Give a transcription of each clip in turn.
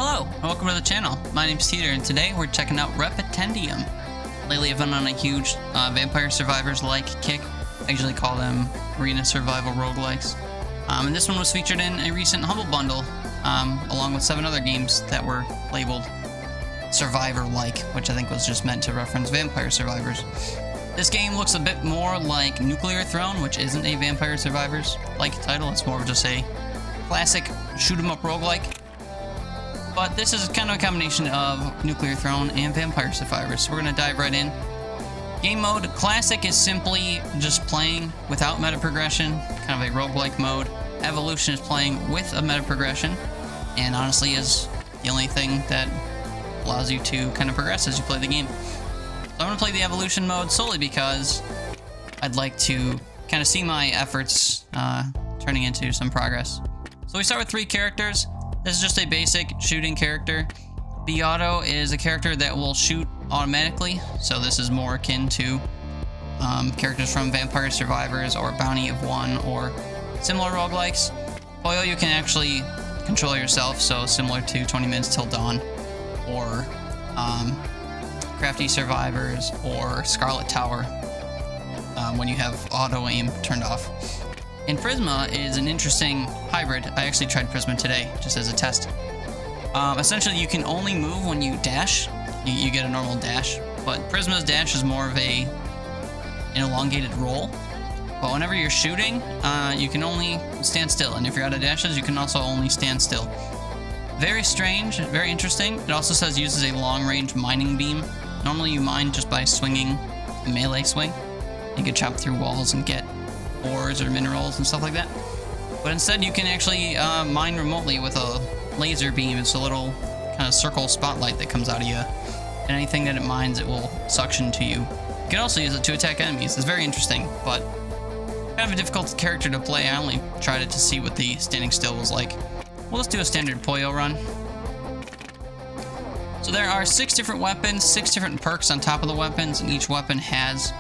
Hello, and welcome to the channel. My name's Teeter, and today we're checking out Repetendium. Lately I've been on a huge Vampire Survivors-like kick. I usually call them arena survival roguelikes. And this one was featured in a recent Humble Bundle, along with 7 other games that were labeled Survivor-like, which I think was just meant to reference Vampire Survivors. This game looks a bit more like Nuclear Throne, which isn't a Vampire Survivors-like title. It's more of just a classic shoot-'em-up roguelike. But this is kind of a combination of Nuclear Throne and Vampire Survivors, so we're going to dive right in. Game mode, Classic is simply just playing without meta progression, kind of a roguelike mode. Evolution is playing with a meta progression, and honestly is the only thing that allows you to kind of progress as you play the game. So I'm going to play the Evolution mode solely because I'd like to kind of see my efforts turning into some progress. So we start with 3 characters. This is just a basic shooting character. B-Auto is a character that will shoot automatically, so this is more akin to characters from Vampire Survivors or Bounty of One or similar roguelikes. Pollo, you can actually control yourself, so similar to 20 Minutes Till Dawn or Crafty Survivors or Scarlet Tower when you have auto aim turned off. And Prisma is an interesting hybrid. I actually tried Prisma today, just as a test. Essentially, you can only move when you dash. You get a normal dash, but Prisma's dash is more of an elongated roll. But whenever you're shooting, you can only stand still. And if you're out of dashes, you can also only stand still. Very strange, very interesting. It also says uses a long-range mining beam. Normally, you mine just by swinging a melee swing. You can chop through walls and get ores or minerals and stuff like that. But instead you can actually mine remotely with a laser beam. It's a little kind of circle spotlight that comes out of you, and anything that it mines it will suction to you. You can also use it to attack enemies. It's very interesting, but kind of a difficult character to play. I only tried it to see what the standing still was like. Well, let's do a standard Pollo run. So there are 6 different weapons, 6 different perks on top of the weapons, and each weapon has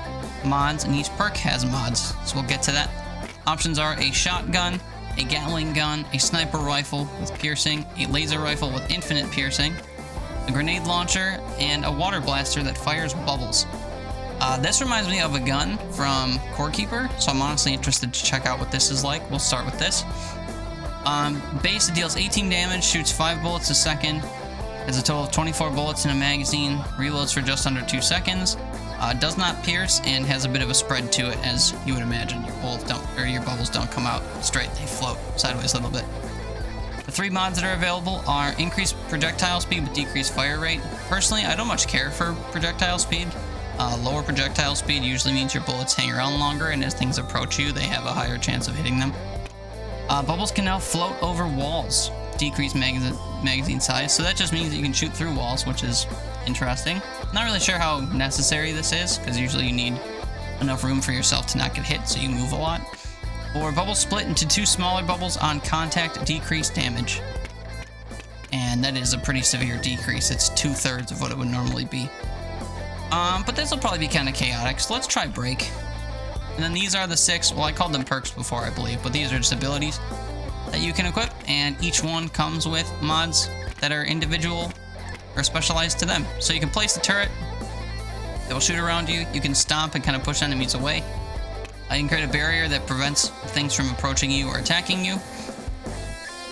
mods, and each perk has mods, so we'll get to that. Options are a shotgun, a Gatling gun, a sniper rifle with piercing, a laser rifle with infinite piercing, a grenade launcher, and a water blaster that fires bubbles. This reminds me of a gun from Core Keeper, so I'm honestly interested to check out what this is like. We'll start with this. Base, it deals 18 damage, shoots 5 bullets a second, has a total of 24 bullets in a magazine, reloads for just under 2 seconds. Does not pierce and has a bit of a spread to it, as you would imagine. Your bullets don't, or your bubbles don't come out straight; they float sideways a little bit. The 3 mods that are available are increased projectile speed with decreased fire rate. Personally, I don't much care for projectile speed. Lower projectile speed usually means your bullets hang around longer, and as things approach you, they have a higher chance of hitting them. Bubbles can now float over walls. Decreased magazine size, so that just means that you can shoot through walls, which is interesting. Not really sure how necessary this is, because usually you need enough room for yourself to not get hit, so you move a lot. Or bubbles split into 2 smaller bubbles on contact, decreased damage. And that is a pretty severe decrease. It's 2/3 of what it would normally be. But this will probably be kind of chaotic, so let's try Break. And then these are the 6, well, I called them perks before, I believe, but these are just abilities that you can equip, and each one comes with mods that are individual or specialized to them. So you can place the turret that will shoot around you. You can stomp and kind of push enemies away. You can create a barrier that prevents things from approaching you or attacking you.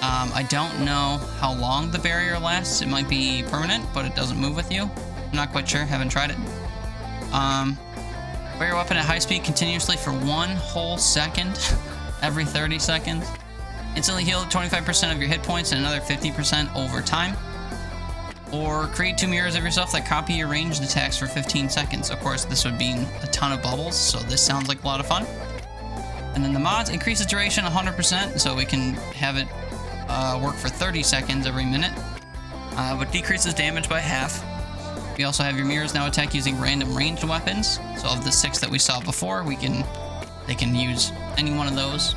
I don't know how long the barrier lasts. It might be permanent, but it doesn't move with you. I'm not quite sure, haven't tried it. Wear your weapon at high speed continuously for 1 whole second every 30 seconds. Instantly heal 25% of your hit points and another 50% over time. Or create 2 mirrors of yourself that copy your ranged attacks for 15 seconds. Of course, this would mean a ton of bubbles, so this sounds like a lot of fun. And then the mods increases duration 100%, so we can have it work for 30 seconds every minute, but decreases damage by half. We also have your mirrors now attack using random ranged weapons. So of the 6 that we saw before, they can use any one of those.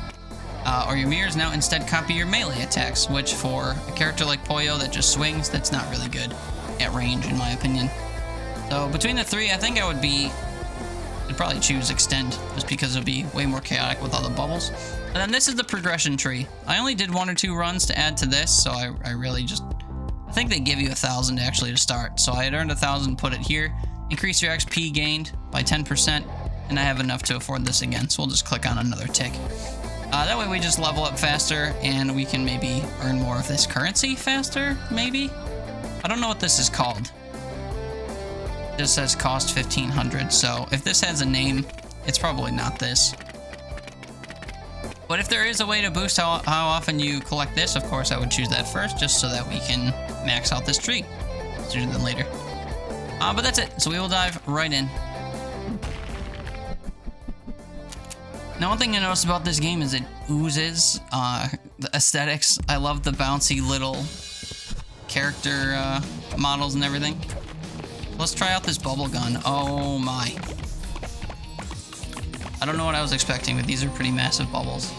Or your mirrors now instead copy your melee attacks, which for a character like Pollo that just swings, that's not really good at range, in my opinion. So between the 3, I think I'd probably choose Extend, just because it would be way more chaotic with all the bubbles. And then this is the progression tree. I only did 1 or 2 runs to add to this, so I really just I think they give you 1,000 actually to start. So I had earned 1,000, put it here. Increase your XP gained by 10%, and I have enough to afford this again. So we'll just click on another tick. That way we just level up faster, and we can maybe earn more of this currency faster, maybe? I don't know what this is called. It just says cost 1,500, so if this has a name, it's probably not this. But if there is a way to boost how often you collect this, of course I would choose that first, just so that we can max out this tree sooner than later. But that's it, so we will dive right in. Now, one thing I noticed about this game is it oozes the aesthetics. I love the bouncy little character models and everything. Let's try out this bubble gun. Oh my. I don't know what I was expecting, but these are pretty massive bubbles.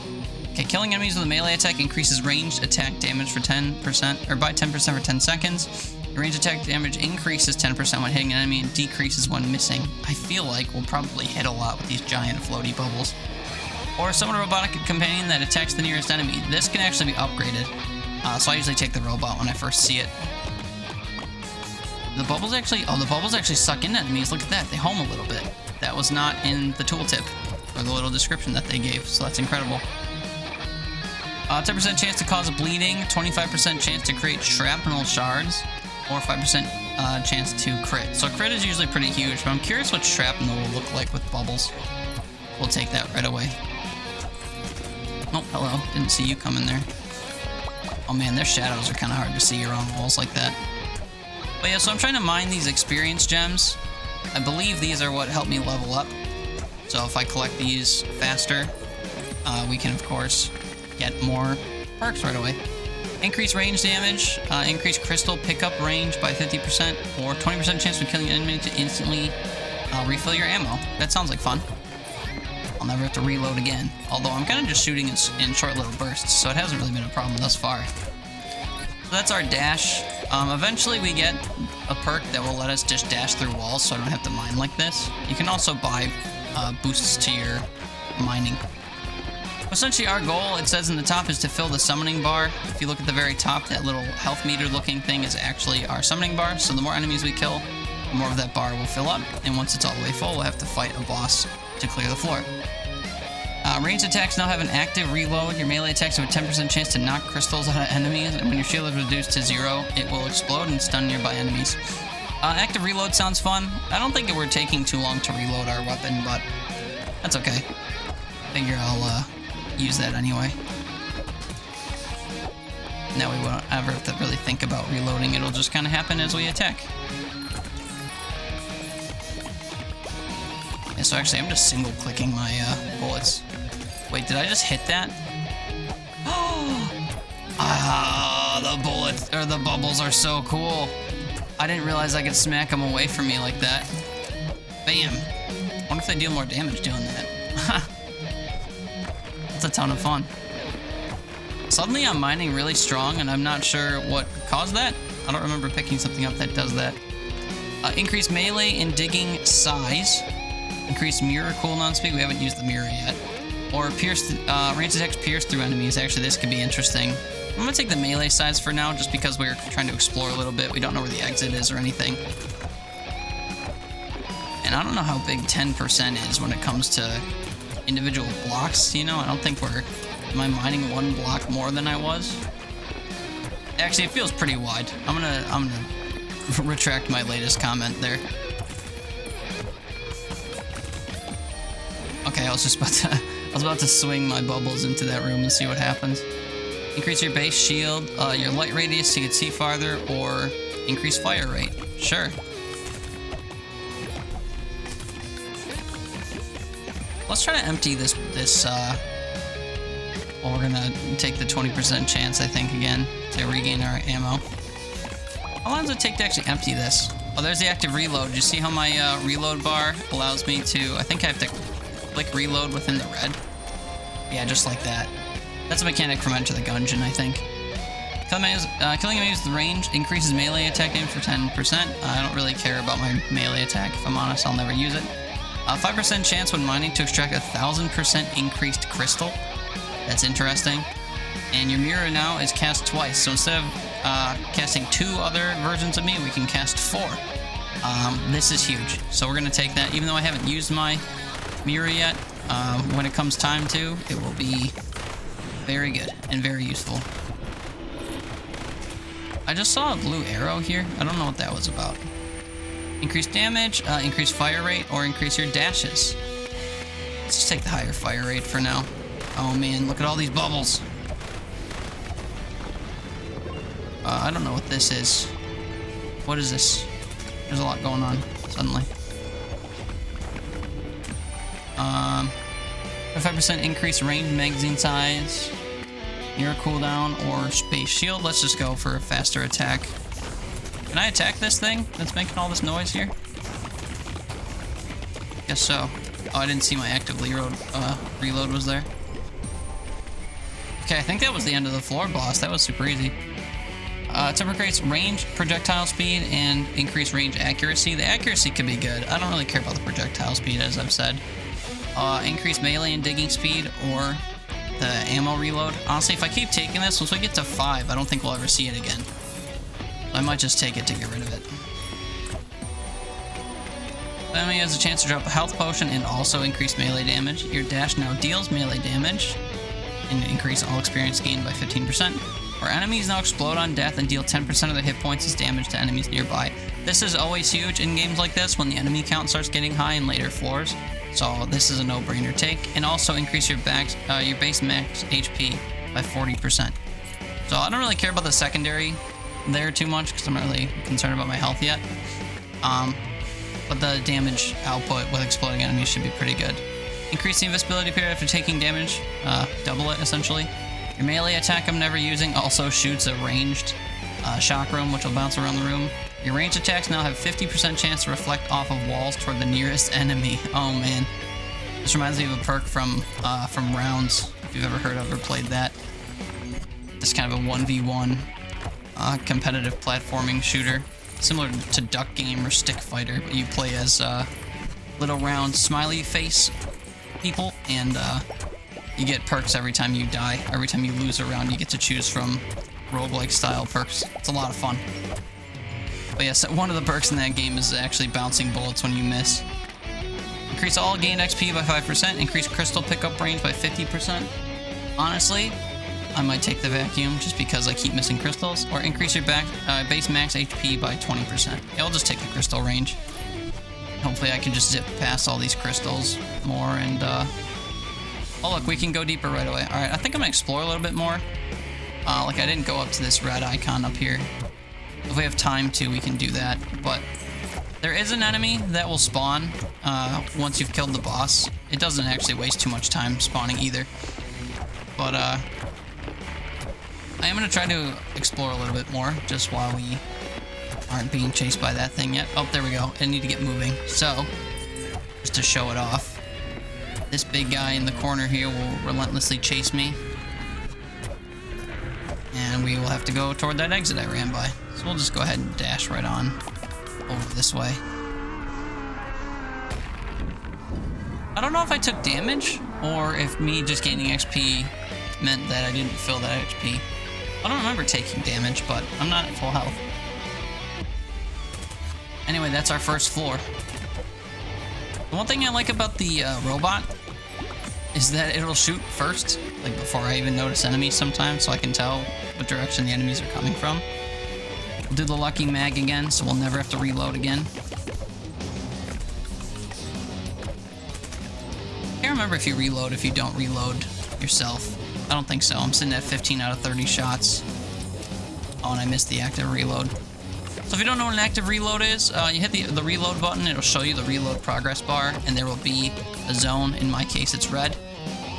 Okay, killing enemies with a melee attack increases ranged attack damage for 10%, or by 10% for 10 seconds. Your ranged attack damage increases 10% when hitting an enemy and decreases when missing. I feel like we'll probably hit a lot with these giant floaty bubbles. Or summon a robotic companion that attacks the nearest enemy. This can actually be upgraded. So I usually take the robot when I first see it. The bubbles actually suck in enemies. Look at that, they home a little bit. That was not in the tooltip, or the little description that they gave, so that's incredible. 10% chance to cause bleeding, 25% chance to create shrapnel shards, or 5% chance to crit. So crit is usually pretty huge, but I'm curious what shrapnel will look like with bubbles. We'll take that right away. Oh, hello. Didn't see you coming there. Oh man, their shadows are kind of hard to see around walls like that. But yeah, so I'm trying to mine these experience gems. I believe these are what help me level up. So if I collect these faster, we can of course get more perks right away. Increase range damage, increase crystal pickup range by 50%, or 20% chance when killing an enemy to instantly refill your ammo. That sounds like fun. I'll never have to reload again. Although I'm kind of just shooting in short little bursts, so it hasn't really been a problem thus far. So that's our dash. Eventually we get a perk that will let us just dash through walls so I don't have to mine like this. You can also buy boosts to your mining. Essentially our goal, it says in the top, is to fill the summoning bar. If you look at the very top, that little health meter looking thing is actually our summoning bar. So the more enemies we kill, the more of that bar will fill up. And once it's all the way full, we'll have to fight a boss to clear the floor. Ranged attacks now have an active reload. Your melee attacks have a 10% chance to knock crystals out of enemies, and when your shield is reduced to 0, it will explode and stun nearby enemies. Active reload sounds fun. I don't think we're taking too long to reload our weapon, but that's okay. Figure I'll use that anyway. Now we won't ever have to really think about reloading. It'll just kind of happen as we attack. Yeah, so actually I'm just single clicking my bullets. Wait, did I just hit that? The bullets, or the bubbles are so cool. I didn't realize I could smack them away from me like that. Bam. I wonder if they deal more damage doing that. That's a ton of fun. Suddenly I'm mining really strong, and I'm not sure what caused that. I don't remember picking something up that does that. Increase melee and digging size. Increase mirror cooldown speed. We haven't used the mirror yet. Or range attacks pierce through enemies. Actually, this could be interesting. I'm gonna take the melee size for now, just because we're trying to explore a little bit. We don't know where the exit is or anything. And I don't know how big 10% is when it comes to individual blocks. You know, I don't think am I mining one block more than I was? Actually, it feels pretty wide. I'm gonna retract my latest comment there. Okay, I was about to swing my bubbles into that room and see what happens. Increase your base shield, your light radius so you can see farther, or increase fire rate. Sure. Let's try to empty this. Well, we're gonna take the 20% chance, I think, again, to regain our ammo. How long does it take to actually empty this? Oh, there's the active reload. You see how my reload bar allows me to, I think I have to click reload within the red. Yeah, just like that. That's a mechanic from Enter the Gungeon, I think. Killing enemies with range increases melee attack damage for 10%. I don't really care about my melee attack. If I'm honest, I'll never use it. 5% chance when mining to extract 1,000% increased crystal. That's interesting. And your mirror now is cast twice. So instead of casting 2 other versions of me, we can cast 4. This is huge. So we're going to take that. Even though I haven't used my mirror yet, when it comes time to, it will be very good and very useful. I just saw a blue arrow here. I don't know what that was about. Increase damage, increase fire rate, or increase your dashes. Let's just take the higher fire rate for now. Oh man, look at all these bubbles. I don't know what this is. What is this? There's a lot going on suddenly. 5% increase range, magazine size, mirror cooldown, or space shield. Let's just go for a faster attack. Can I attack this thing that's making all this noise here? Guess so. Oh, I didn't see my active reload was there. Okay, I think that was the end of the floor boss. That was super easy. Temper creates range, projectile speed, and increased range accuracy. The accuracy could be good. I don't really care about the projectile speed, as I've said. Increased melee and digging speed, or the ammo reload. Honestly, if I keep taking this, once we get to 5, I don't think we'll ever see it again. So I might just take it to get rid of it. The enemy has a chance to drop a health potion and also increase melee damage. Your dash now deals melee damage and increase all experience gained by 15%. Our enemies now explode on death and deal 10% of their hit points as damage to enemies nearby. This is always huge in games like this when the enemy count starts getting high in later floors. So this is a no-brainer take. And also increase your base max HP by 40%. So I don't really care about the secondary there too much because I'm not really concerned about my health yet. But the damage output with exploding enemies should be pretty good. Increase the invisibility period after taking damage. Double it, essentially. Your melee attack I'm never using also shoots a ranged shock room, which will bounce around the room. Your ranged attacks now have 50% chance to reflect off of walls toward the nearest enemy. Oh man. This reminds me of a perk from Rounds, if you've ever heard of or played that. This kind of a 1v1 competitive platforming shooter. Similar to Duck Game or Stick Fighter, but you play as little round smiley face people, and you get perks every time you die. Every time you lose a round, you get to choose from roguelike style perks. It's a lot of fun. But yes, one of the perks in that game is actually bouncing bullets when you miss. Increase all gained XP by 5%, increase crystal pickup range by 50%. Honestly, I might take the vacuum just because I keep missing crystals, or increase your base max HP by 20%. Yeah, I'll just take the crystal range. Hopefully I can just zip past all these crystals more and, oh look, we can go deeper right away. Alright, I think I'm gonna explore a little bit more. Like I didn't go up to this red icon up here. If we have time to, we can do that, but there is an enemy that will spawn once you've killed the boss. It doesn't actually waste too much time spawning either. But, I am going to try to explore a little bit more, just while we aren't being chased by that thing yet. Oh, there we go. I need to get moving. So, just to show it off, this big guy in the corner here will relentlessly chase me. And we will have to go toward that exit I ran by. So we'll just go ahead and dash right on over this way. I don't know if I took damage, or if me just gaining XP meant that I didn't fill that HP. I don't remember taking damage, but I'm not at full health. Anyway, that's our first floor. The one thing I like about the robot is that it'll shoot first, like before I even notice enemies sometimes, so I can tell what direction the enemies are coming from. We'll do the lucky mag again, so we'll never have to reload again. I can't remember if you reload if you don't reload yourself. I don't think so. I'm sitting at 15 out of 30 shots. Oh, and I missed the active reload. So if you don't know what an active reload is, you hit the reload button, it'll show you the reload progress bar, and there will be a zone, in my case it's red,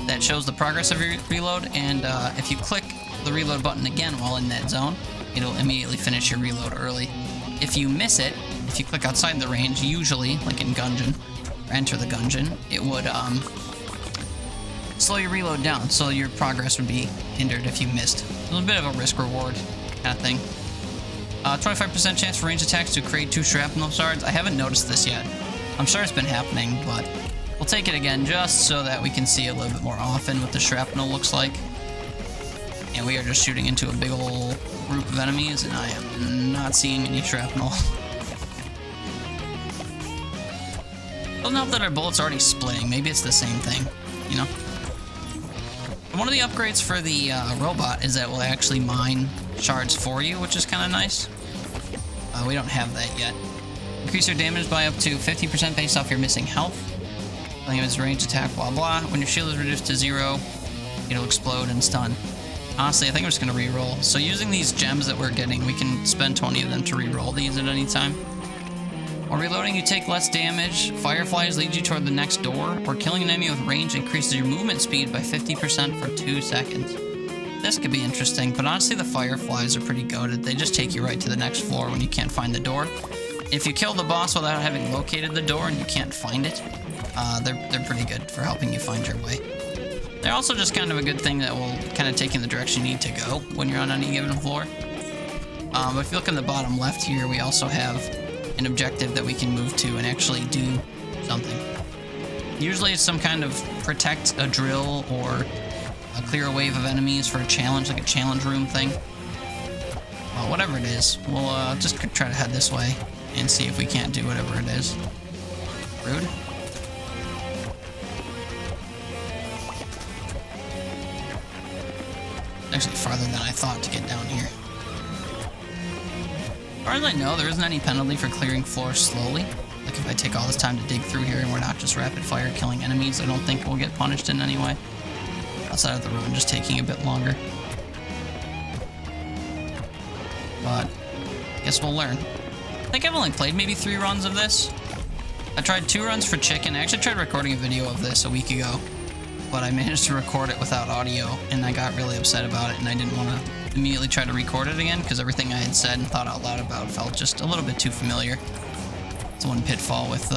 that shows the progress of your reload, and if you click the reload button again while in that zone, it'll immediately finish your reload early. If you miss it, if you click outside the range, usually, like in Gungeon, or enter the Gungeon, it would slow your reload down, so your progress would be hindered if you missed. It was a bit of a risk-reward kind of thing. 25% chance for range attacks to create 2 shrapnel shards. I haven't noticed this yet. I'm sure it's been happening, but we'll take it again just so that we can see a little bit more often what the shrapnel looks like. And we are just shooting into a big old group of enemies, and I am not seeing any shrapnel. Doesn't help that our bullets are already splitting. Maybe it's the same thing, you know? One of the upgrades for the robot is that it will actually mine shards for you, which is kind of nice. We don't have that yet. Increase your damage by up to 50% based off your missing health. Playing with range attack, blah blah. When your shield is reduced to 0, it'll explode and stun. Honestly, I think I'm just going to re-roll. So using these gems that we're getting, we can spend 20 of them to re-roll these at any time. While reloading, you take less damage. Fireflies lead you toward the next door, or killing an enemy with range increases your movement speed by 50% for 2 seconds. This could be interesting, but honestly the fireflies are pretty goated. They just take you right to the next floor when you can't find the door. If you kill the boss without having located the door and you can't find it, they're pretty good for helping you find your way. They're also just kind of a good thing that will kind of take you in the direction you need to go when you're on any given floor. But if you look in the bottom left here, we also have an objective that we can move to and actually do something. Usually it's some kind of protect a drill or clear a wave of enemies for a challenge, like a challenge room thing. Well, whatever it is, we'll just try to head this way and see if we can't do whatever it is. Rude. Actually farther than I thought to get down here. As far as I know, there isn't any penalty for clearing floors slowly. Like if I take all this time to dig through here and we're not just rapid fire killing enemies, I don't think we'll get punished in any way. Outside of the run just taking a bit longer. But I guess we'll learn. I think I've only played maybe 3 runs of this. I tried 2 runs for chicken. I actually tried recording a video of this a week ago, but I managed to record it without audio, and I got really upset about it, and I didn't want to immediately try to record it again because everything I had said and thought out loud about felt just a little bit too familiar. It's one pitfall with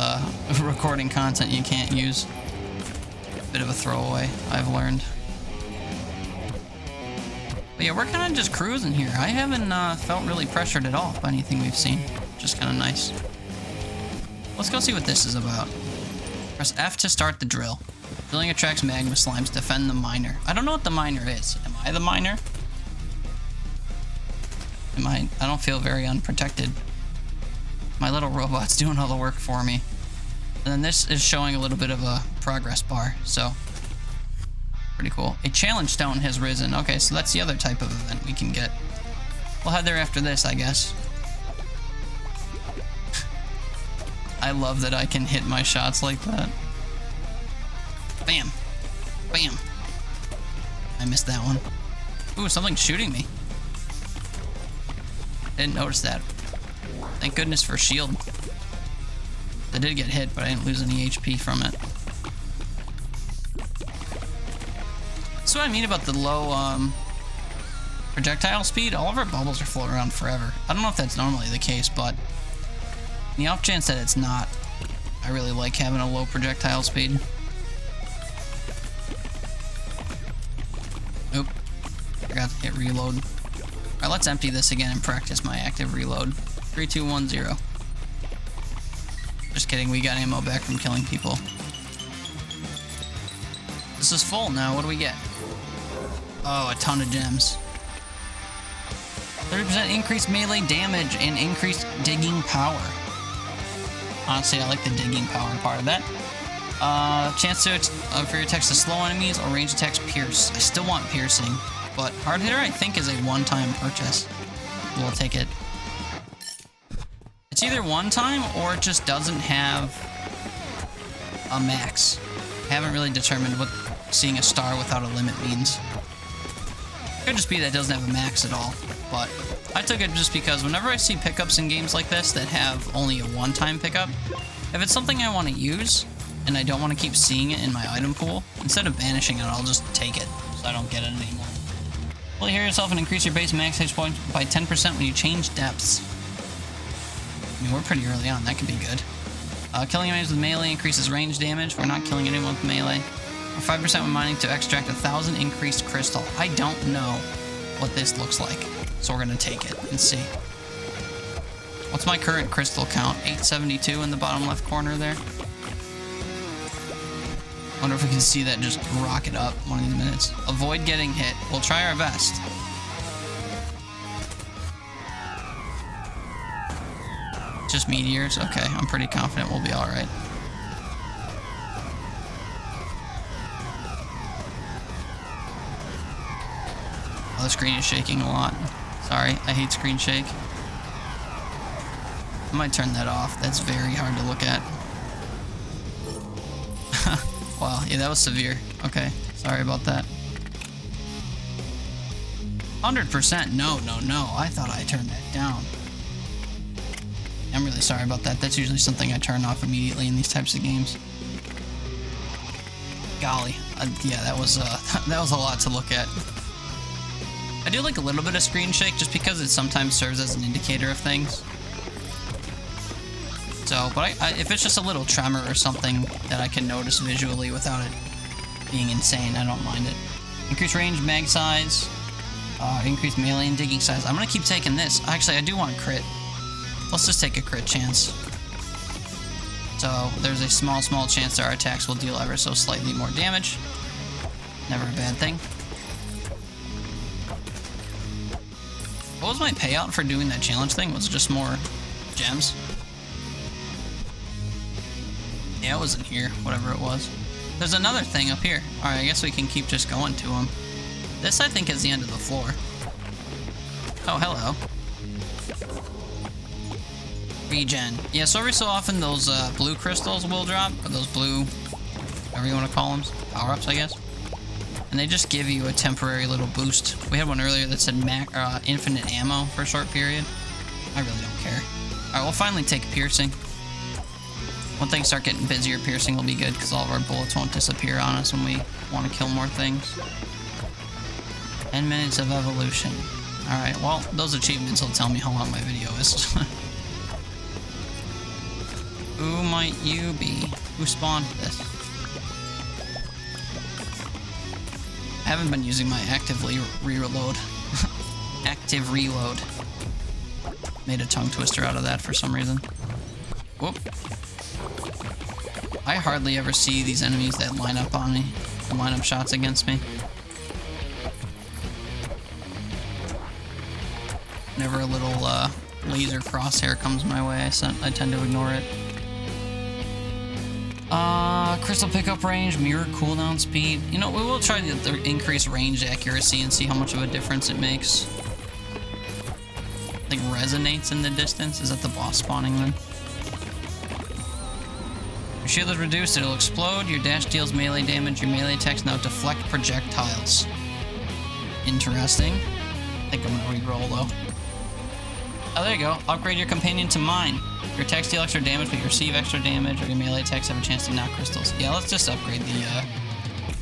recording content you can't use. Bit of a throwaway, I've learned. But yeah, we're kind of just cruising here. I haven't felt really pressured at all by anything we've seen. Just kind of nice. Let's go see what this is about. Press F to start the drill. Drilling attracts magma slimes. Defend the miner. I don't know what the miner is. Am I the miner? I don't feel very unprotected. My little robot's doing all the work for me. And then this is showing a little bit of a progress bar, so pretty cool. A challenge stone has risen. Okay, so that's the other type of event we can get. We'll head there after this, I guess. I love that I can hit my shots like that. Bam. Bam. I missed that one. Ooh, something's shooting me. Didn't notice that. Thank goodness for shield. I did get hit, but I didn't lose any HP from it. That's what I mean about the low projectile speed. All of our bubbles are floating around forever. I don't know if that's normally the case, but in the off chance that it's not, I really like having a low projectile speed. Oop. Forgot to hit reload. Alright, let's empty this again and practice my active reload. 3, 2, 1, 0. Just kidding, we got ammo back from killing people. This is full now, what do we get? Oh, a ton of gems. 30% increased melee damage and increased digging power. Honestly, I like the digging power part of that. Chance to for your attacks to slow enemies or range attacks pierce. I still want piercing, but hard hitter I think is a one-time purchase. We'll take it. It's either one time or it just doesn't have a max. I haven't really determined what seeing a star without a limit means. Could just be that it doesn't have a max at all, but I took it just because whenever I see pickups in games like this that have only a one-time pickup, if it's something I want to use and I don't want to keep seeing it in my item pool, instead of banishing it, I'll just take it so I don't get it anymore. Well, heal yourself and increase your base max HP point by 10% when you change depths. I mean, we're pretty early on. That could be good. Killing enemies with melee increases range damage. We're not killing anyone with melee. Or 5% when mining to extract 1,000 increased crystal. I don't know what this looks like, so we're going to take it and see. What's my current crystal count? 872 in the bottom left corner there. Wonder if we can see that just rocket up one of these minutes. Avoid getting hit. We'll try our best. Just meteors? Okay, I'm pretty confident we'll be alright. Oh, the screen is shaking a lot. Sorry, I hate screen shake. I might turn that off. That's very hard to look at. Wow, yeah, that was severe. Okay, sorry about that. 100%. No. I thought I turned that down. I'm really sorry about that. That's usually something I turn off immediately in these types of games. Golly, yeah, that was a lot to look at. I do like a little bit of screen shake just because it sometimes serves as an indicator of things. So, but if it's just a little tremor or something that I can notice visually without it being insane, I don't mind it. Increase range, mag size, increase melee and digging size. I'm gonna keep taking this. Actually, I do want crit. Let's just take a crit chance. So, there's a small chance that our attacks will deal ever so slightly more damage. Never a bad thing. What was my payout for doing that challenge thing? Was it just more gems? Yeah, it was in here, whatever it was. There's another thing up here. Alright, I guess we can keep just going to them. This, I think, is the end of the floor. Oh, hello. Regen. Yeah, so every so often those blue crystals will drop, or those blue, whatever you want to call them, power-ups, I guess. And they just give you a temporary little boost. We had one earlier that said infinite ammo for a short period. I really don't care. Alright, we'll finally take piercing. When things start getting busier, piercing will be good because all of our bullets won't disappear on us when we want to kill more things. 10 minutes of evolution. Alright, well, those achievements will tell me how long my video is. Who might you be? Who spawned this? I haven't been using my actively reload. Active reload. Made a tongue twister out of that for some reason. Whoop. I hardly ever see these enemies that line up on me, line up shots against me. Whenever a little laser crosshair comes my way, I tend to ignore it. Crystal pickup range, mirror cooldown speed. You know, we will try to increase range accuracy and see how much of a difference it makes. Like resonates in the distance. Is that the boss spawning then? Your shield is reduced, it'll explode. Your dash deals melee damage. Your melee attacks now deflect projectiles. Interesting. I think I'm gonna reroll though. Oh, there you go. Upgrade your companion to mine. Your attacks deal extra damage, but you receive extra damage, or your melee attacks have a chance to knock crystals. Yeah, let's just upgrade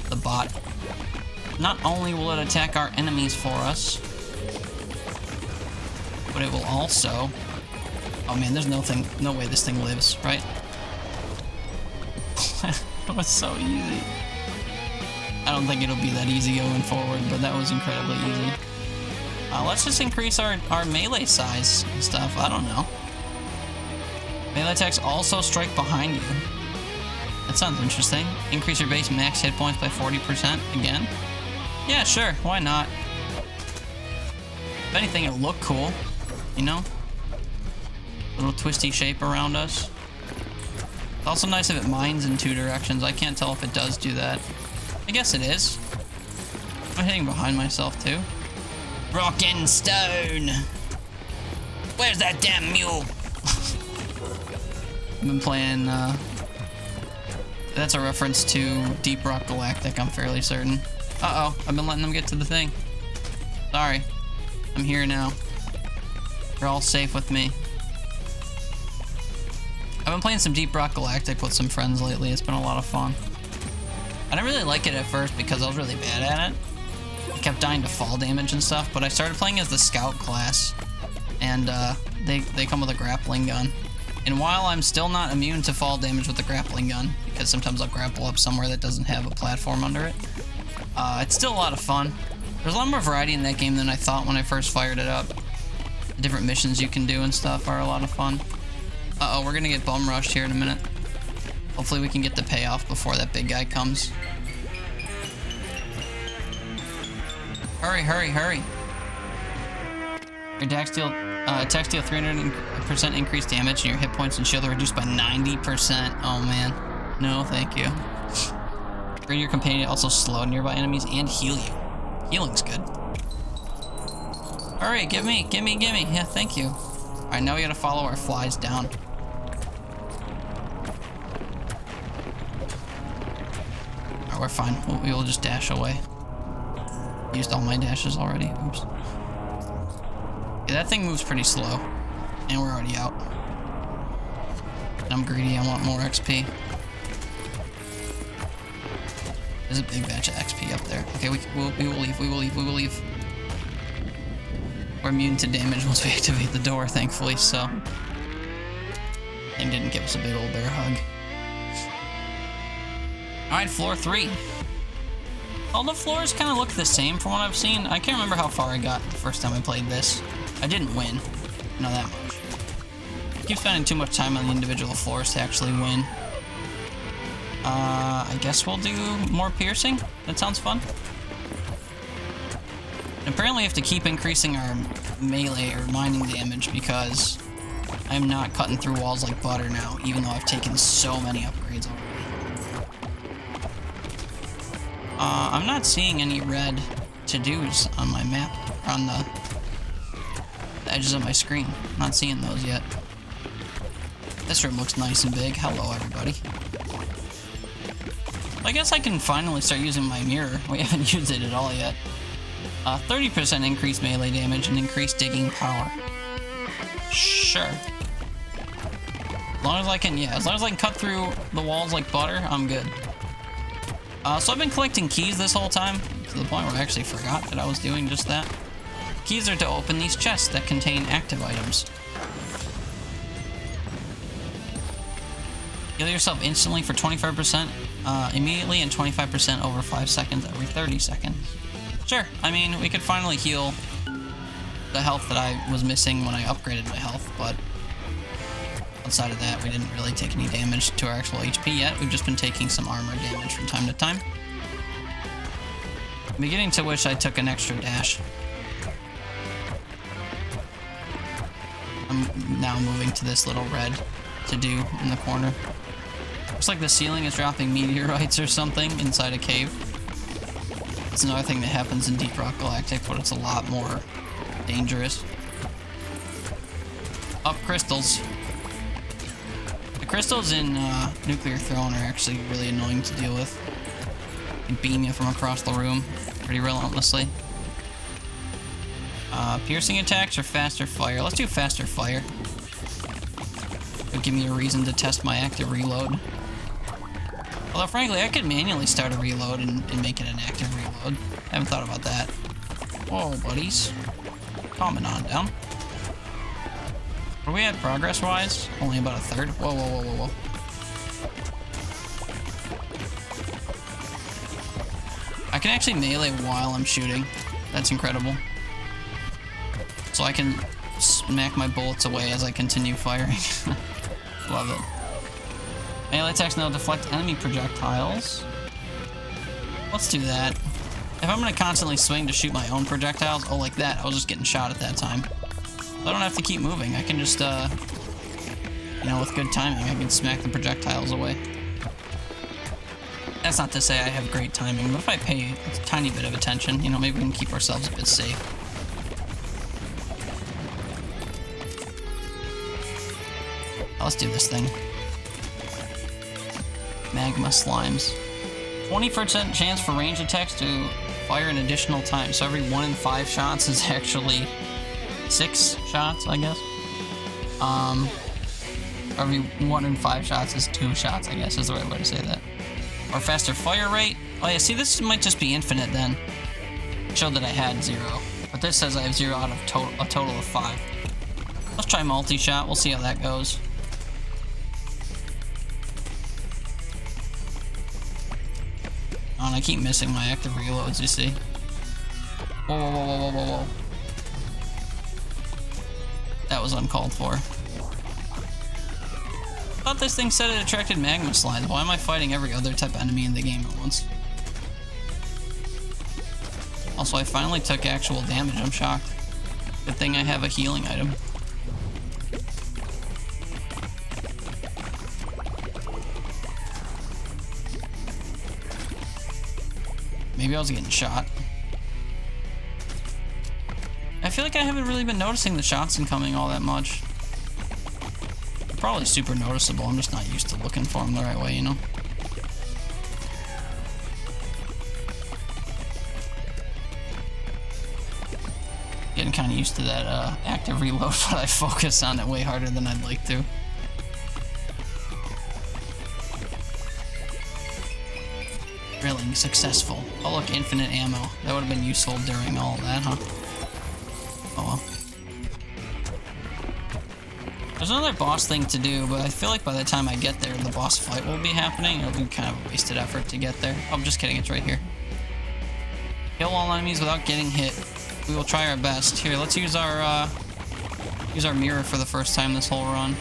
the bot. Not only will it attack our enemies for us, but it will also... Oh man, there's no way this thing lives, right? That was so easy. I don't think it'll be that easy going forward, but that was incredibly easy. Let's just increase our melee size and stuff. I don't know. Melee attacks also strike behind you. That sounds interesting. Increase your base max hit points by 40% again. Yeah, sure. Why not? If anything, it'll look cool. You know? Little twisty shape around us. It's also nice if it mines in 2 directions. I can't tell if it does do that. I guess it is. I'm hitting behind myself too. Rock and stone! Where's that damn mule? I've been playing, that's a reference to Deep Rock Galactic, I'm fairly certain. Uh-oh, I've been letting them get to the thing. Sorry. I'm here now. You're all safe with me. I've been playing some Deep Rock Galactic with some friends lately. It's been a lot of fun. I didn't really like it at first because I was really bad at it. I kept dying to fall damage and stuff, but I started playing as the Scout class. And they come with a grappling gun. And while I'm still not immune to fall damage with the grappling gun, because sometimes I'll grapple up somewhere that doesn't have a platform under it, it's still a lot of fun. There's a lot more variety in that game than I thought when I first fired it up. The different missions you can do and stuff are a lot of fun. Uh-oh, we're gonna get bum rushed here in a minute. Hopefully we can get the payoff before that big guy comes. Hurry, hurry, hurry. Your attacks deal 300% increased damage, and your hit points and shield are reduced by 90%. Oh man. No, thank you. Bring your companion also slow nearby enemies and heal you. Healing's good. Hurry, give me. Yeah, thank you. Alright, now we gotta follow our flies down. Alright, we're fine. We will just dash away. Used all my dashes already. Oops. Yeah, that thing moves pretty slow. And we're already out. I'm greedy, I want more XP. There's a big batch of XP up there. Okay, we will leave. We're immune to damage once we activate the door, thankfully, so. Thing didn't give us a big old bear hug. Alright, floor 3. All the floors kind of look the same from what I've seen. I can't remember how far I got the first time I played this. I didn't win. Not that much. I keep spending too much time on the individual floors to actually win. I guess we'll do more piercing. That sounds fun. And apparently we have to keep increasing our melee or mining damage because I'm not cutting through walls like butter now, even though I've taken so many upgrades already. I'm not seeing any red to-dos on my map, on the edges of my screen. I'm not seeing those yet. This room looks nice and big. Hello, everybody. I guess I can finally start using my mirror. We haven't used it at all yet. 30% increased melee damage and increased digging power. Sure. As long as I can, as long as I can cut through the walls like butter, I'm good. So I've been collecting keys this whole time, to the point where I actually forgot that I was doing just that. Keys are to open these chests that contain active items. Heal yourself instantly for 25% immediately and 25% over 5 seconds every 30 seconds. Sure, I mean, we could finally heal the health that I was missing when I upgraded my health, but outside of that, we didn't really take any damage to our actual HP yet. We've just been taking some armor damage from time to time. I'm beginning to wish I took an extra dash. I'm now moving to this little red to-do in the corner. Looks like the ceiling is dropping meteorites or something inside a cave. It's another thing that happens in Deep Rock Galactic, but it's a lot more dangerous. Up crystals. The crystals in Nuclear Throne are actually really annoying to deal with. They beam you from across the room pretty relentlessly. Piercing attacks or faster fire? Let's do faster fire. It would give me a reason to test my active reload. Although frankly, I could manually start a reload and make it an active reload. I haven't thought about that. Whoa, buddies. Calming on down. Are we at progress-wise? Only about a third? Whoa, whoa, whoa, whoa, whoa. I can actually melee while I'm shooting. That's incredible. So I can smack my bullets away as I continue firing. Love it. Melee attacks now deflect enemy projectiles. Let's do that. If I'm gonna constantly swing to shoot my own projectiles, oh, like that, I was just getting shot at that time. I don't have to keep moving. I can just, you know, with good timing, I can smack the projectiles away. That's not to say I have great timing, but if I pay a tiny bit of attention, you know, maybe we can keep ourselves a bit safe. Let's do this thing. Magma slimes. 20% chance for range attacks to fire an additional time. So every 1 in 5 shots is actually 6 shots, I guess. Every 1 in 5 shots is 2 shots, I guess is the right way to say that. Or faster fire rate. Oh yeah, see, this might just be infinite then. It showed that I had 0. But this says I have 0 out of a total of 5. Let's try multi-shot. We'll see how that goes. Oh, and I keep missing my active reloads, you see. Whoa, whoa, whoa, whoa, whoa, whoa. That was uncalled for. thought this thing said it attracted magma slimes. Why am I fighting every other type of enemy in the game at once? Also, I finally took actual damage. I'm shocked. Good thing I have a healing item. Maybe I was getting shot. I feel like I haven't really been noticing the shots incoming all that much. They're probably super noticeable. I'm just not used to looking for them the right way, you know? Getting kind of used to that active reload, but I focus on it way harder than I'd like to. Drilling successful. Oh look, infinite ammo. That would have been useful during all of that, huh? Oh well. There's another boss thing to do, but I feel like by the time I get there, the boss fight will be happening. It'll be kind of a wasted effort to get there. Oh, I'm just kidding, it's right here. Kill all enemies without getting hit. We will try our best. Here, let's use our mirror for the first time this whole run.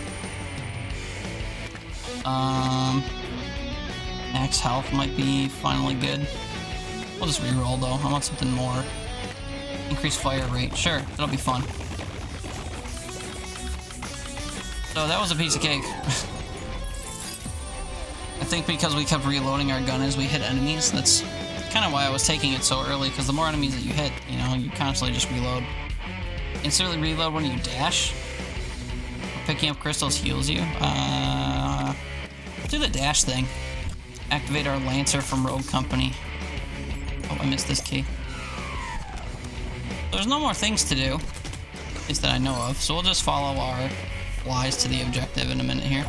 Max health might be finally good. We'll just reroll though. I want something more. Increase fire rate. Sure, that'll be fun. So that was a piece of cake. I think because we kept reloading our gun as we hit enemies, that's kind of why I was taking it so early, because the more enemies that you hit, you know, you constantly just reload. Instantly reload when you dash. Picking up crystals heals you. Do the dash thing. Activate our Lancer from Rogue Company. Oh, I missed this key. There's no more things to do, at least that I know of, so we'll just follow our flies to the objective in a minute here.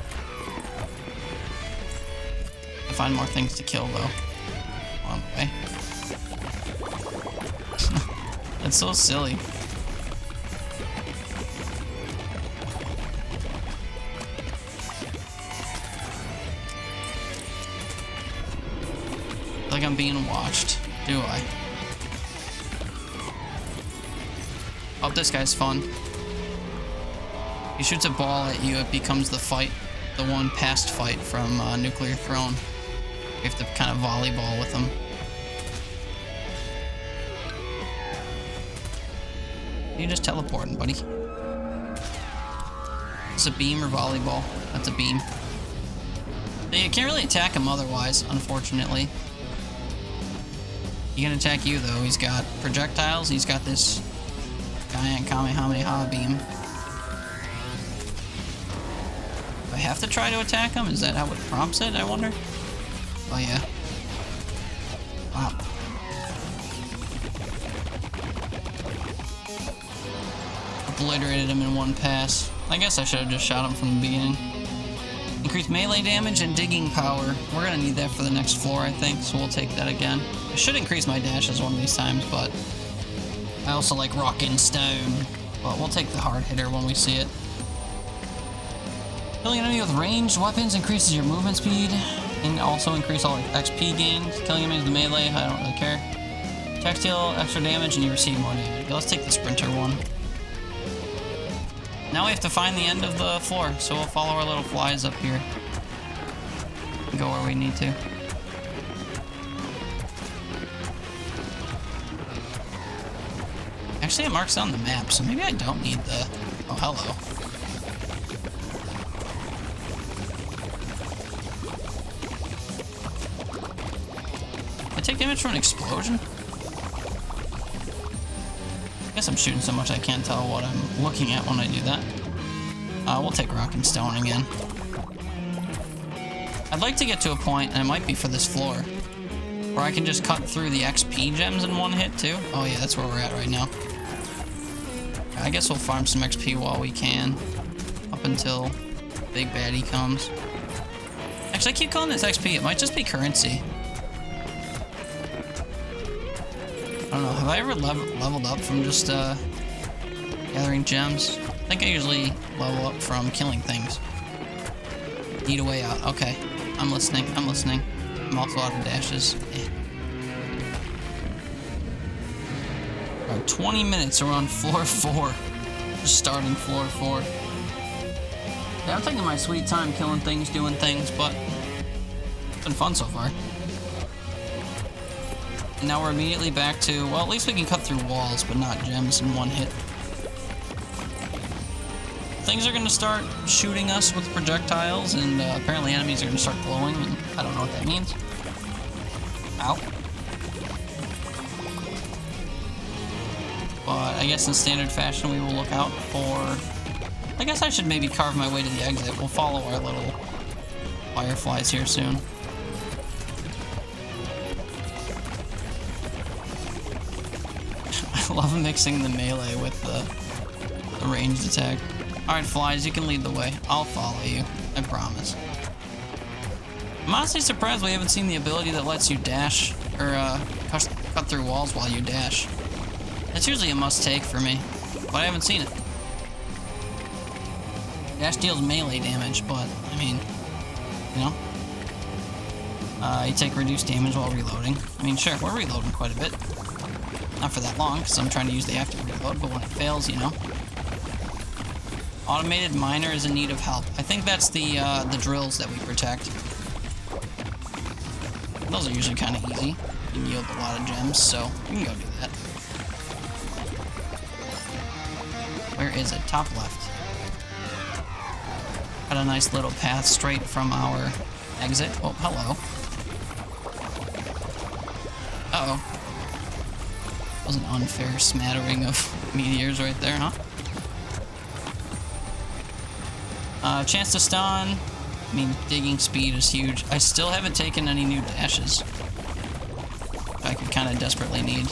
To find more things to kill, though. On the way. That's so silly. Like I'm being watched, do I? Oh, this guy's fun. He shoots a ball at you, it becomes the fight, the one past fight from Nuclear Throne. You have to kind of volleyball with him. You're just teleporting, buddy. It's a beam or volleyball. That's a beam. You can't really attack him otherwise, unfortunately. He can attack you though. He's got projectiles. He's got this giant Kamehameha beam. Do I have to try to attack him? Is that how it prompts it, I wonder? Oh yeah. Wow. Obliterated him in one pass. I guess I should have just shot him from the beginning. Increase melee damage and digging power. We're gonna need that for the next floor, I think, so we'll take that again. I should increase my dashes one of these times, but I also like rock and stone. But we'll take the hard hitter when we see it. Killing an enemy with ranged weapons increases your movement speed and also increase all XP gains. Killing enemies with melee, I don't really care. Attacks deal extra damage and you receive more damage. Let's take the sprinter one. Now we have to find the end of the floor, so we'll follow our little flies up here. Go where we need to. Actually, it marks down the map, so maybe I don't need the... Oh, hello. I take damage from an explosion? I guess I'm shooting so much I can't tell what I'm looking at when I do that. We'll take rock and stone again. I'd like to get to a point, and it might be for this floor, where I can just cut through the XP gems in one hit too. Oh yeah, that's where we're at right now. I guess we'll farm some XP while we can, up until big baddie comes. Actually, I keep calling this XP. It might just be currency. I don't know, have I ever leveled up from just gathering gems? I think I usually level up from killing things. Need a way out. Okay, I'm listening. I'm listening. I'm also out of dashes. About 20 minutes, we're on floor 4. Just starting floor 4. Yeah, I'm taking my sweet time killing things, doing things, but it's been fun so far. And now we're immediately back to, well, at least we can cut through walls, but not gems in one hit. Things are going to start shooting us with projectiles, and apparently enemies are going to start glowing, and I don't know what that means. Ow. But I guess in standard fashion we will look out for... I guess I should maybe carve my way to the exit. We'll follow our little fireflies here soon. I love mixing the melee with the ranged attack. Alright, flies, you can lead the way. I'll follow you. I promise. I'm honestly surprised we haven't seen the ability that lets you dash, or cut through walls while you dash. That's usually a must-take for me, but I haven't seen it. Dash deals melee damage, but, I mean, you know. You take reduced damage while reloading. I mean, sure, we're reloading quite a bit. Not for that long, because I'm trying to use the active reload, but when it fails, you know. Automated miner is in need of help. I think that's the drills that we protect. Those are usually kind of easy. You can yield a lot of gems, so we can go do that. Where is it? Top left. Got a nice little path straight from our exit. Oh, hello. Uh-oh. That was an unfair smattering of meteors right there, huh? Chance to stun. I mean, digging speed is huge. I still haven't taken any new dashes. I could kind of desperately need.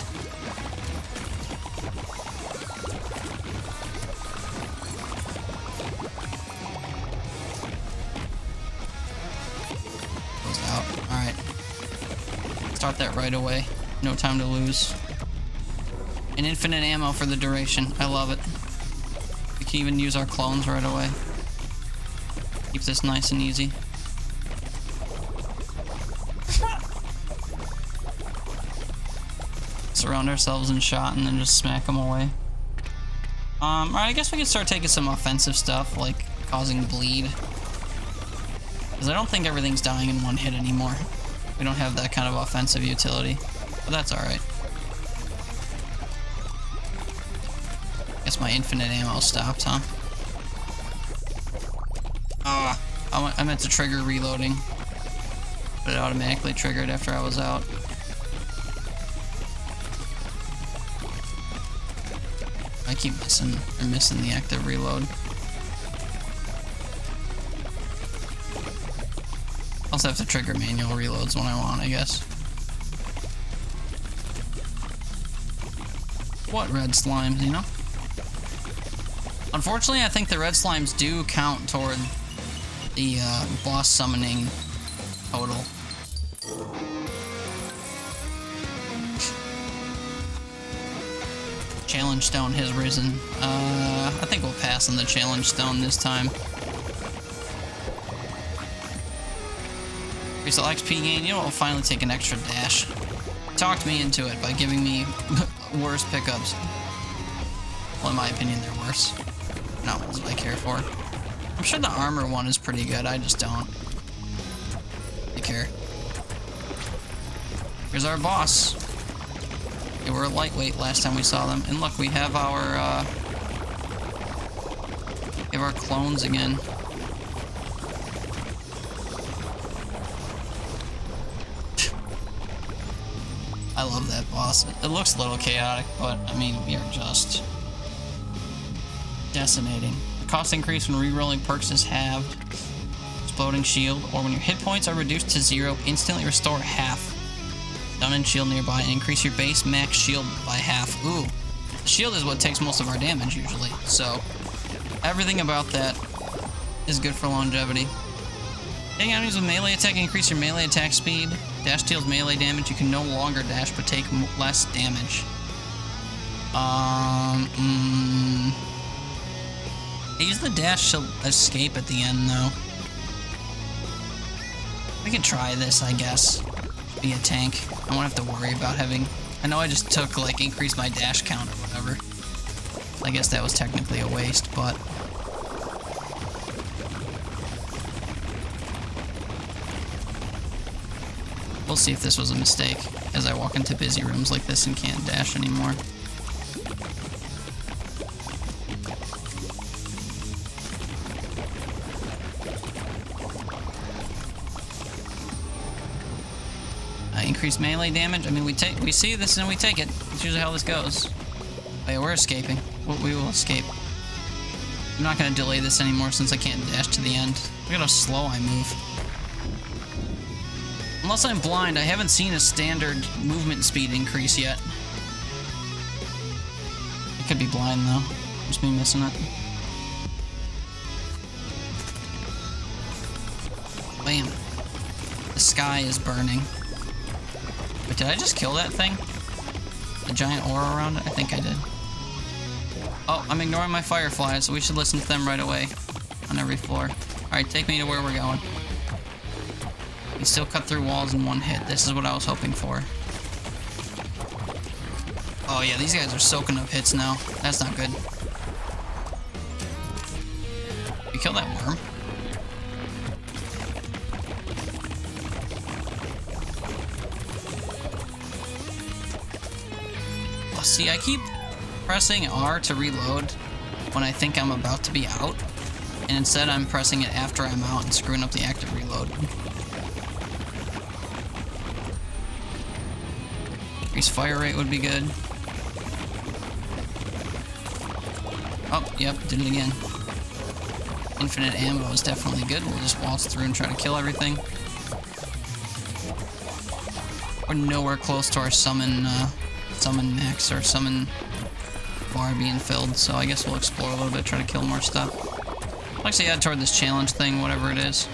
Goes out. Alright. Start that right away. No time to lose. And infinite ammo for the duration. I love it. We can even use our clones right away. Keep this nice and easy. Surround ourselves in shot and then just smack them away. Alright, I guess we can start taking some offensive stuff, like causing bleed. Because I don't think everything's dying in one hit anymore. We don't have that kind of offensive utility. But that's alright. Guess my infinite ammo stopped, huh? I meant to trigger reloading, but it automatically triggered after I was out. I keep missing the active reload. I also have to trigger manual reloads when I want, I guess. What red slimes, you know? Unfortunately, I think the red slimes do count toward the boss summoning total. Challenge stone has risen. I think we'll pass on the challenge stone this time. Increase the XP gain. You know, we'll finally take an extra dash. Talked me into it by giving me worse pickups. Well, in my opinion, they're worse. No, that's what I care for. I'm sure the armor one is pretty good, I just don't care. Here's our boss. They were lightweight last time we saw them. And look, we have our clones again. I love that boss. It looks a little chaotic, but I mean, we are just decimating. The cost increase when rerolling perks is halved. Exploding shield, or when your hit points are reduced to 0, instantly restore half. Stun and shield nearby and increase your base max shield by half. Ooh. The shield is what takes most of our damage usually, so everything about that is good for longevity. Hitting enemies with melee attack increase your melee attack speed. Dash deals melee damage. You can no longer dash but take less damage. Use the dash to escape at the end though. We can try this, I guess. Be a tank. I won't have to worry about having... I know I just took, like, increased my dash count or whatever. I guess that was technically a waste, but... We'll see if this was a mistake as I walk into busy rooms like this and can't dash anymore. Increased melee damage. I mean, we see this and we take it. That's usually how this goes. Oh yeah, we're escaping. We will escape. I'm not gonna delay this anymore since I can't dash to the end. Look at how slow I move. Unless I'm blind, I haven't seen a standard movement speed increase yet. I could be blind though. Just me missing it. Bam. The sky is burning. But did I just kill that thing? The giant aura around it? I think I did. Oh, I'm ignoring my fireflies, so we should listen to them right away. On every floor. Alright, take me to where we're going. You can still cut through walls in one hit. This is what I was hoping for. Oh yeah, these guys are soaking up hits now. That's not good. You kill that worm? See, I keep pressing R to reload when I think I'm about to be out, and instead I'm pressing it after I'm out and screwing up the active reload. Increase fire rate would be good. Oh, yep, did it again. Infinite ammo is definitely good. We'll just waltz through and try to kill everything. We're nowhere close to our summon max or summon bar being filled, so I guess we'll explore a little bit, try to kill more stuff. I'll actually head toward this challenge thing, whatever it is.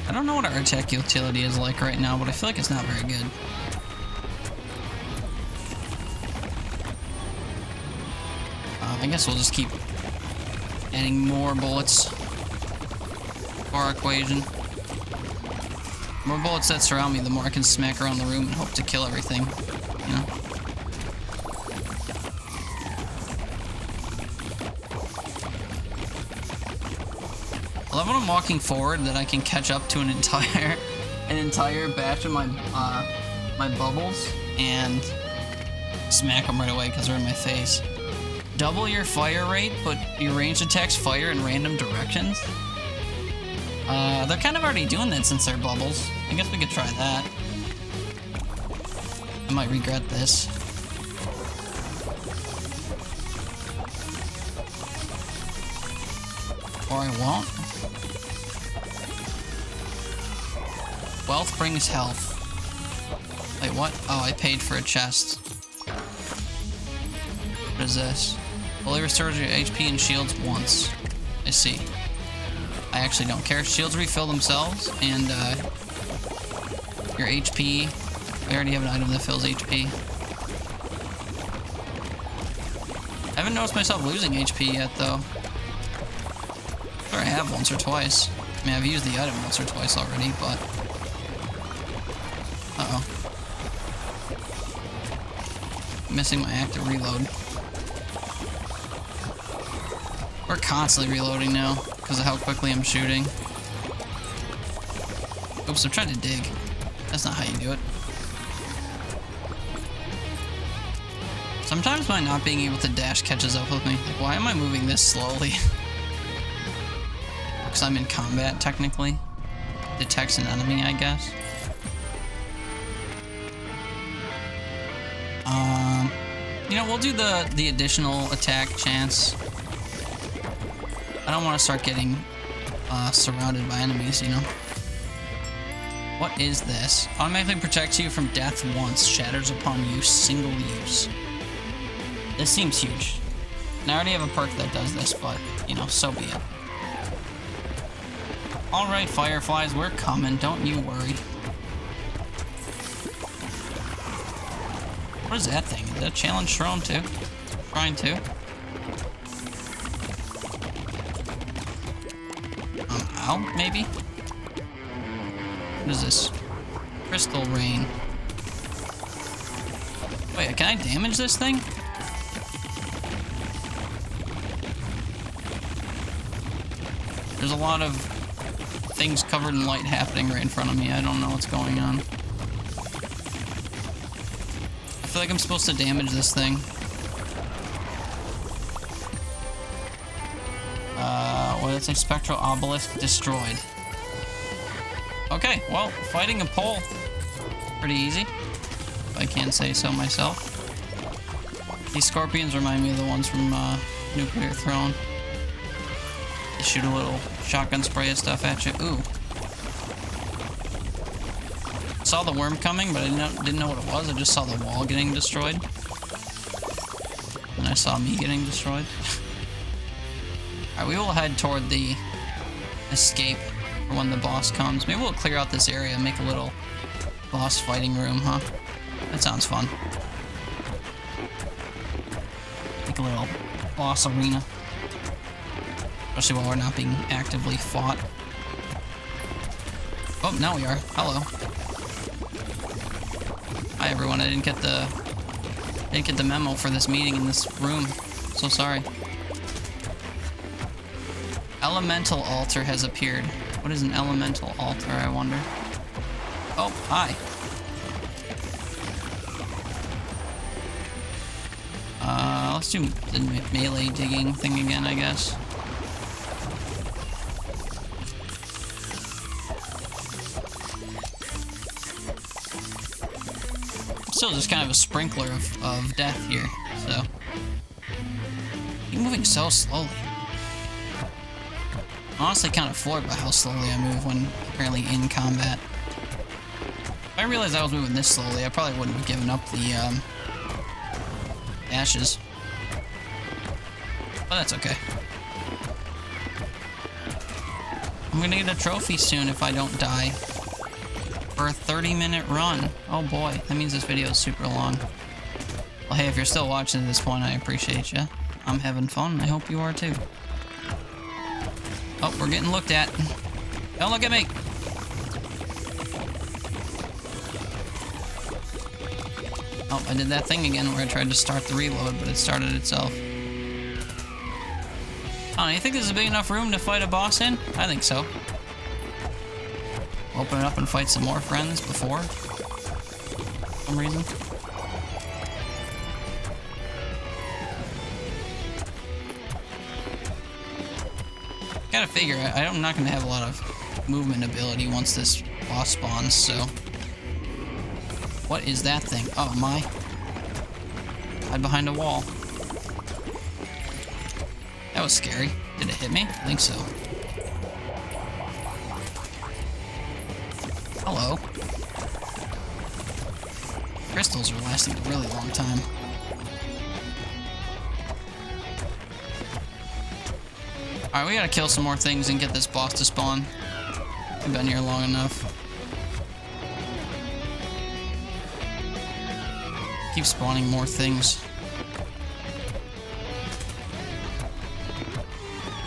I don't know what our attack utility is like right now, but I feel like it's not very good. I guess we'll just keep adding more bullets for our equation. The more bullets that surround me, the more I can smack around the room and hope to kill everything, you know? I love when I'm walking forward that I can catch up to an entire batch of my my bubbles and smack them right away because they're in my face. Double your fire rate, but your ranged attacks fire in random directions. They're kind of already doing that since they're bubbles. I guess we could try that. I might regret this. Or I won't. Wealth brings health. Wait, what? Oh, I paid for a chest. What is this? Fully restores your HP and shields once. I see. I actually don't care. Shields refill themselves, and your HP. We already have an item that fills HP. I haven't noticed myself losing HP yet, though. Sure, I have once or twice. I mean, I've used the item once or twice already, but... Uh-oh. Missing my active reload. We're constantly reloading now because of how quickly I'm shooting. Oops, I'm trying to dig. That's not how you do it. Sometimes my not being able to dash catches up with me. Like, why am I moving this slowly? Because I'm in combat, technically. Detects an enemy, I guess. You know, we'll do the additional attack chance. I don't want to start getting surrounded by enemies, you know. What is this? Automatically protects you from death once. Shatters upon use. Single use. This seems huge. And I already have a perk that does this, but, you know, so be it. Alright, Fireflies, we're coming. Don't you worry. What is that thing? Is that a challenge shrine too? Shrine too? Ow, maybe? What is this? Crystal Rain. Wait, can I damage this thing? There's a lot of things covered in light happening right in front of me. I don't know what's going on. I feel like I'm supposed to damage this thing. What is a spectral obelisk destroyed? Okay, well, fighting a pole, pretty easy, if I can say so myself. These scorpions remind me of the ones from Nuclear Throne. They shoot a little shotgun spray of stuff at you. Ooh. Saw the worm coming, but I didn't know what it was. I just saw the wall getting destroyed. And I saw me getting destroyed. Alright, we will head toward the escape for when the boss comes. Maybe we'll clear out this area and make a little boss fighting room, huh? That sounds fun. Make a little boss arena. Especially while we're not being actively fought. Oh, now we are. Hello. Hi everyone, I didn't get the memo for this meeting in this room. So sorry. Elemental altar has appeared. What is an elemental altar, I wonder? Oh, hi. Let's do the melee digging thing again, I guess. Still just kind of a sprinkler of death here, so. You're moving so slowly. Honestly, kind of floored by how slowly I move when apparently in combat. If I realized I was moving this slowly, I probably wouldn't have given up the ashes. But that's okay. I'm gonna get a trophy soon if I don't die. For a 30-minute run. Oh boy, that means this video is super long. Well, hey, if you're still watching at this point, I appreciate you. I'm having fun, I hope you are too. Oh, we're getting looked at. Don't look at me! Oh, I did that thing again where I tried to start the reload, but it started itself. Oh, you think this is a big enough room to fight a boss in? I think so. Open it up and fight some more friends before. For some reason. Gotta figure, I'm not gonna have a lot of movement ability once this boss spawns, so. What is that thing? Oh my. Hide behind a wall. That was scary. Did it hit me? I think so. Hello. Crystals are lasting a really long time. Alright, we gotta kill some more things and get this boss to spawn. We've been here long enough. Keep spawning more things.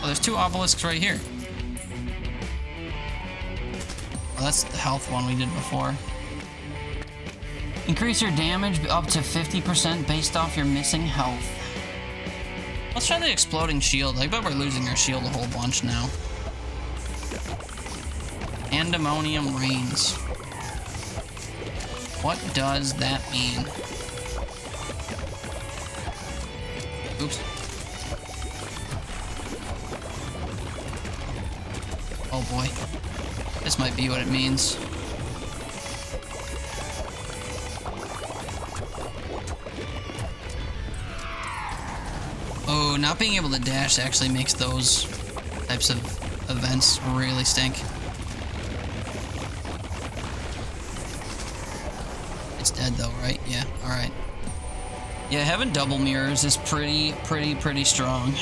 Oh, there's two obelisks right here. Oh, that's the health one we did before. Increase your damage up to 50% based off your missing health. Let's try the exploding shield. I bet we're losing our shield a whole bunch now. Pandemonium reigns. What does that mean? Oops. Oh boy. This might be what it means. Oh, not being able to dash actually makes those types of events really stink. It's dead though, right? Yeah, alright. Yeah, having double mirrors is pretty strong.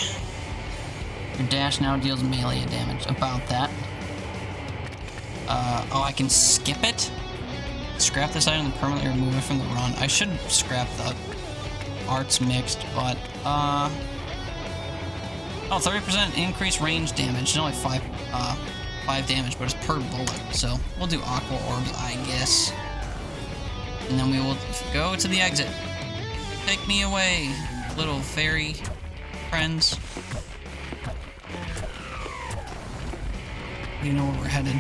Your dash now deals melee damage. About that. Oh, I can skip it? Scrap this item and permanently remove it from the run. I should scrap the arts mixed, but, oh, 30% increased range damage. It's only 5 damage, but it's per bullet. So, we'll do aqua orbs, I guess. And then we will go to the exit. Take me away, little fairy friends. You know where we're headed.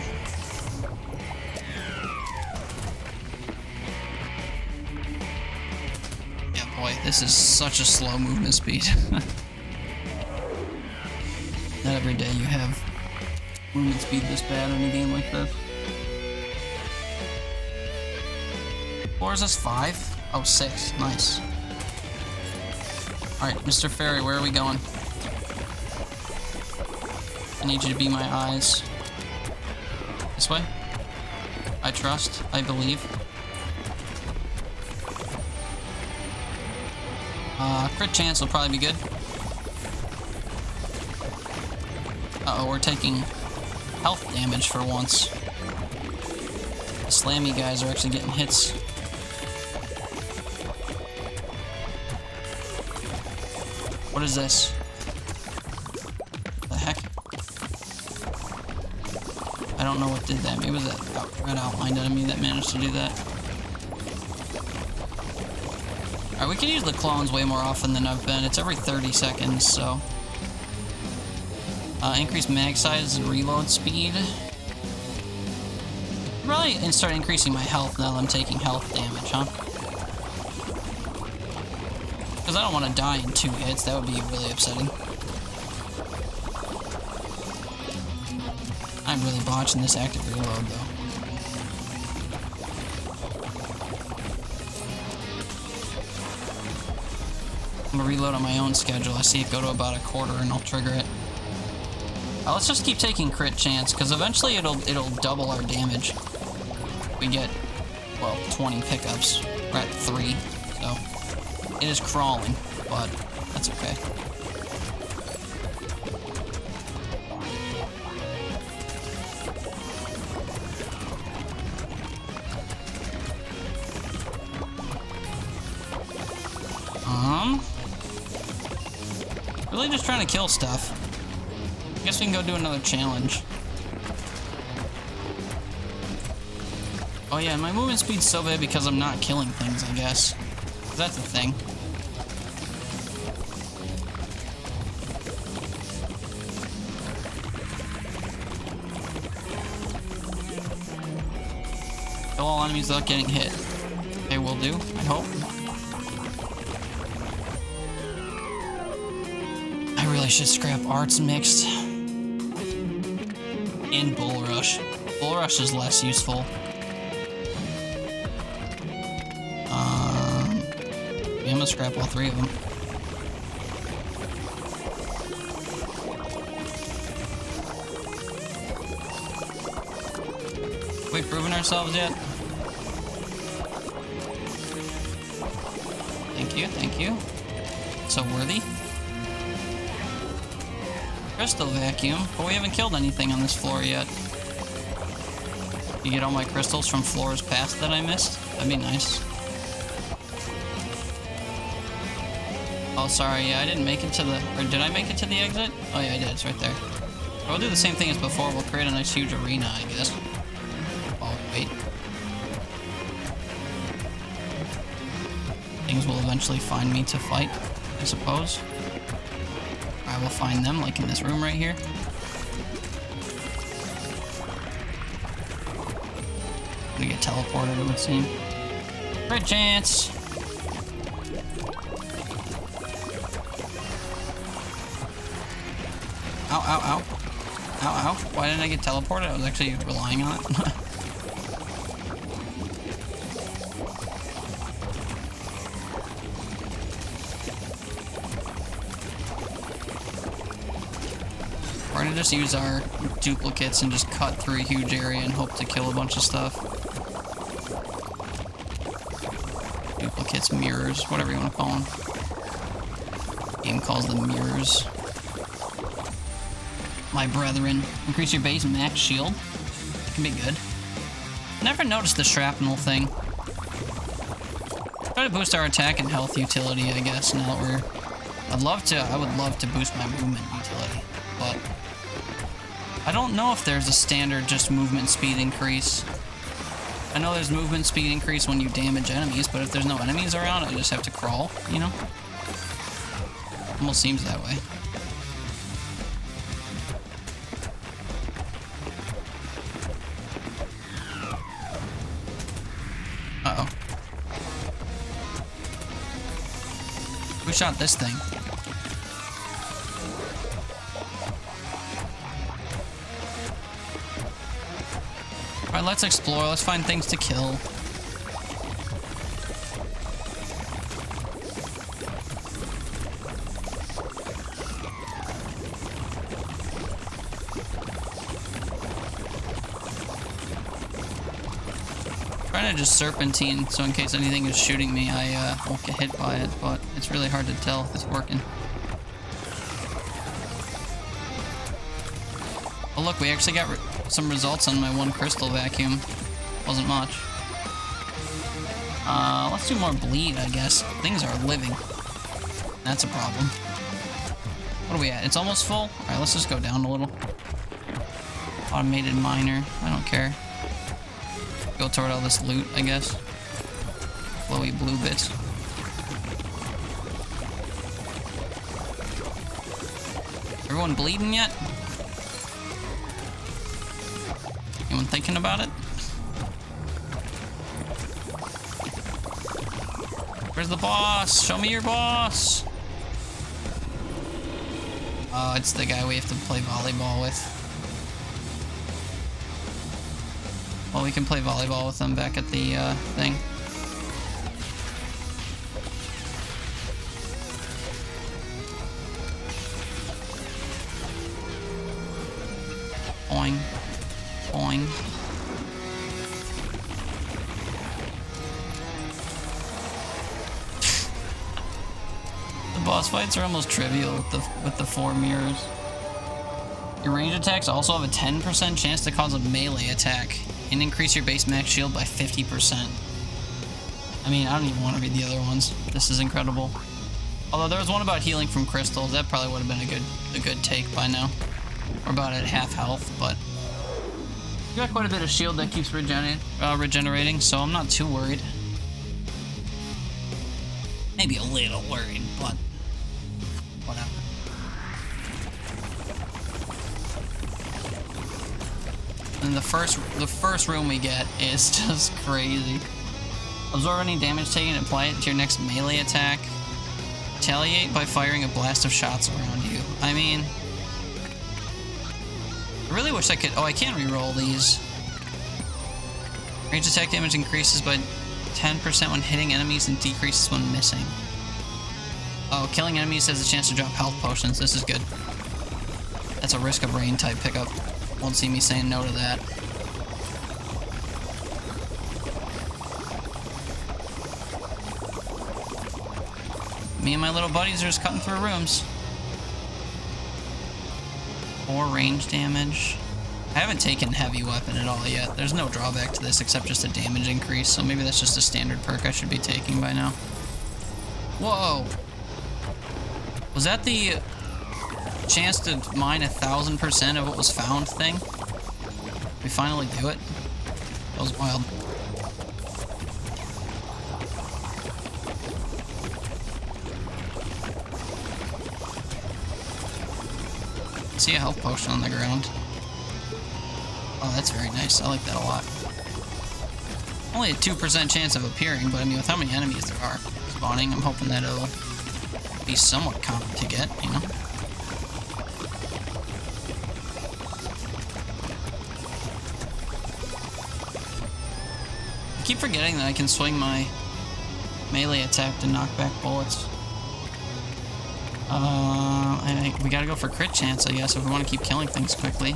Yeah, boy, this is such a slow movement speed. Not every day you have movement speed this bad in a game like this. Or is this 5? Oh, 6. Nice. Alright, Mr. Fairy, where are we going? I need you to be my eyes. This way? I trust. I believe. Crit chance will probably be good. Uh-oh, we're taking health damage for once. The slammy guys are actually getting hits. What is this? The heck? I don't know what did that. Maybe it was that red outlined enemy that managed to do that. Alright, we can use the clones way more often than I've been. It's every 30 seconds, so... increase mag size and reload speed. Really, and start increasing my health now that I'm taking health damage, huh? Because I don't want to die in 2 hits. That would be really upsetting. I'm really botching this active reload, though. I'm gonna reload on my own schedule. I see it go to about a quarter, and I'll trigger it. Let's just keep taking crit chance, because eventually it'll double our damage. We get, well, 20 pickups. We're at 3, so it is crawling, but that's okay. Really just trying to kill stuff. I guess we can go do another challenge. Oh yeah, my movement speed's so bad because I'm not killing things, I guess. That's the thing. Kill all enemies without getting hit. Okay, will do, I hope. I really should scrap arts mixed. And bull rush. Bull rush is less useful. Yeah, I'm gonna scrap all 3 of them. Have we proven ourselves yet? Thank you, thank you. So worthy. Crystal vacuum, but we haven't killed anything on this floor yet. You get all my crystals from floors past that I missed? That'd be nice. Oh, sorry, yeah, I didn't make it to the... Or did I make it to the exit? Oh yeah, I did, it's right there. We'll do the same thing as before, we'll create a nice huge arena, I guess. Oh, wait. Things will eventually find me to fight, I suppose. I will find them, like in this room right here. I'm gonna get teleported, it would seem. Crit chance! Ow, ow, ow. Ow, ow. Why didn't I get teleported? I was actually relying on it. We're gonna just use our duplicates and just cut through a huge area and hope to kill a bunch of stuff. Duplicates, mirrors, whatever you want to call them. Game calls them mirrors. My brethren. Increase your base max shield. That can be good. Never noticed the shrapnel thing. Try to boost our attack and health utility, I guess, now that we're... I would love to boost my movement utility, but... I don't know if there's a standard just movement speed increase. I know there's movement speed increase when you damage enemies, but if there's no enemies around, I just have to crawl, you know? Almost seems that way. Uh-oh. Who shot this thing? Alright, let's explore. Let's find things to kill. Trying to just serpentine, so in case anything is shooting me, I won't get hit by it, but it's really hard to tell if it's working. Oh look, we actually got some results on my one crystal vacuum. Wasn't much. Let's do more bleed, I guess. Things are living. That's a problem. What are we at? It's almost full? Alright, let's just go down a little. Automated miner. I don't care. Go toward all this loot, I guess. Flowy blue bits. Everyone bleeding yet? Anyone thinking about it? Where's the boss? Show me your boss! Oh, it's the guy we have to play volleyball with. Well, we can play volleyball with them back at the thing. Boing. Boing. The boss fights are almost trivial with the 4 mirrors. Your range attacks also have a 10% chance to cause a melee attack and increase your base max shield by 50%. I mean, I don't even want to read the other ones. This is incredible. Although there was one about healing from crystals. That probably would have been a good take by now. We're about at half health, but we got quite a bit of shield that keeps regenerating, so I'm not too worried. Maybe a little worried, but whatever. And the first room we get is just crazy. Absorb any damage taken and apply it to your next melee attack. Retaliate by firing a blast of shots around you. I mean, I really wish I could. Oh, I can't reroll these. Range attack damage increases by 10% when hitting enemies and decreases when missing. Oh, killing enemies has a chance to drop health potions. This is good. That's a Risk of Rain type pickup. Won't see me saying no to that. Me and my little buddies are just cutting through rooms. 4 range damage. I haven't taken heavy weapon at all yet. There's no drawback to this except just a damage increase, so maybe that's just a standard perk I should be taking by now. Whoa! Was that the chance to mine 1000% of what was found thing? We finally do it? That was wild. See a health potion on the ground. Oh, that's very nice. I like that a lot. Only a 2% chance of appearing, but I mean, with how many enemies there are spawning, I'm hoping that it'll be somewhat common to get, you know? I keep forgetting that I can swing my melee attack to knock back bullets. We gotta go for crit chance, I guess, if we want to keep killing things quickly.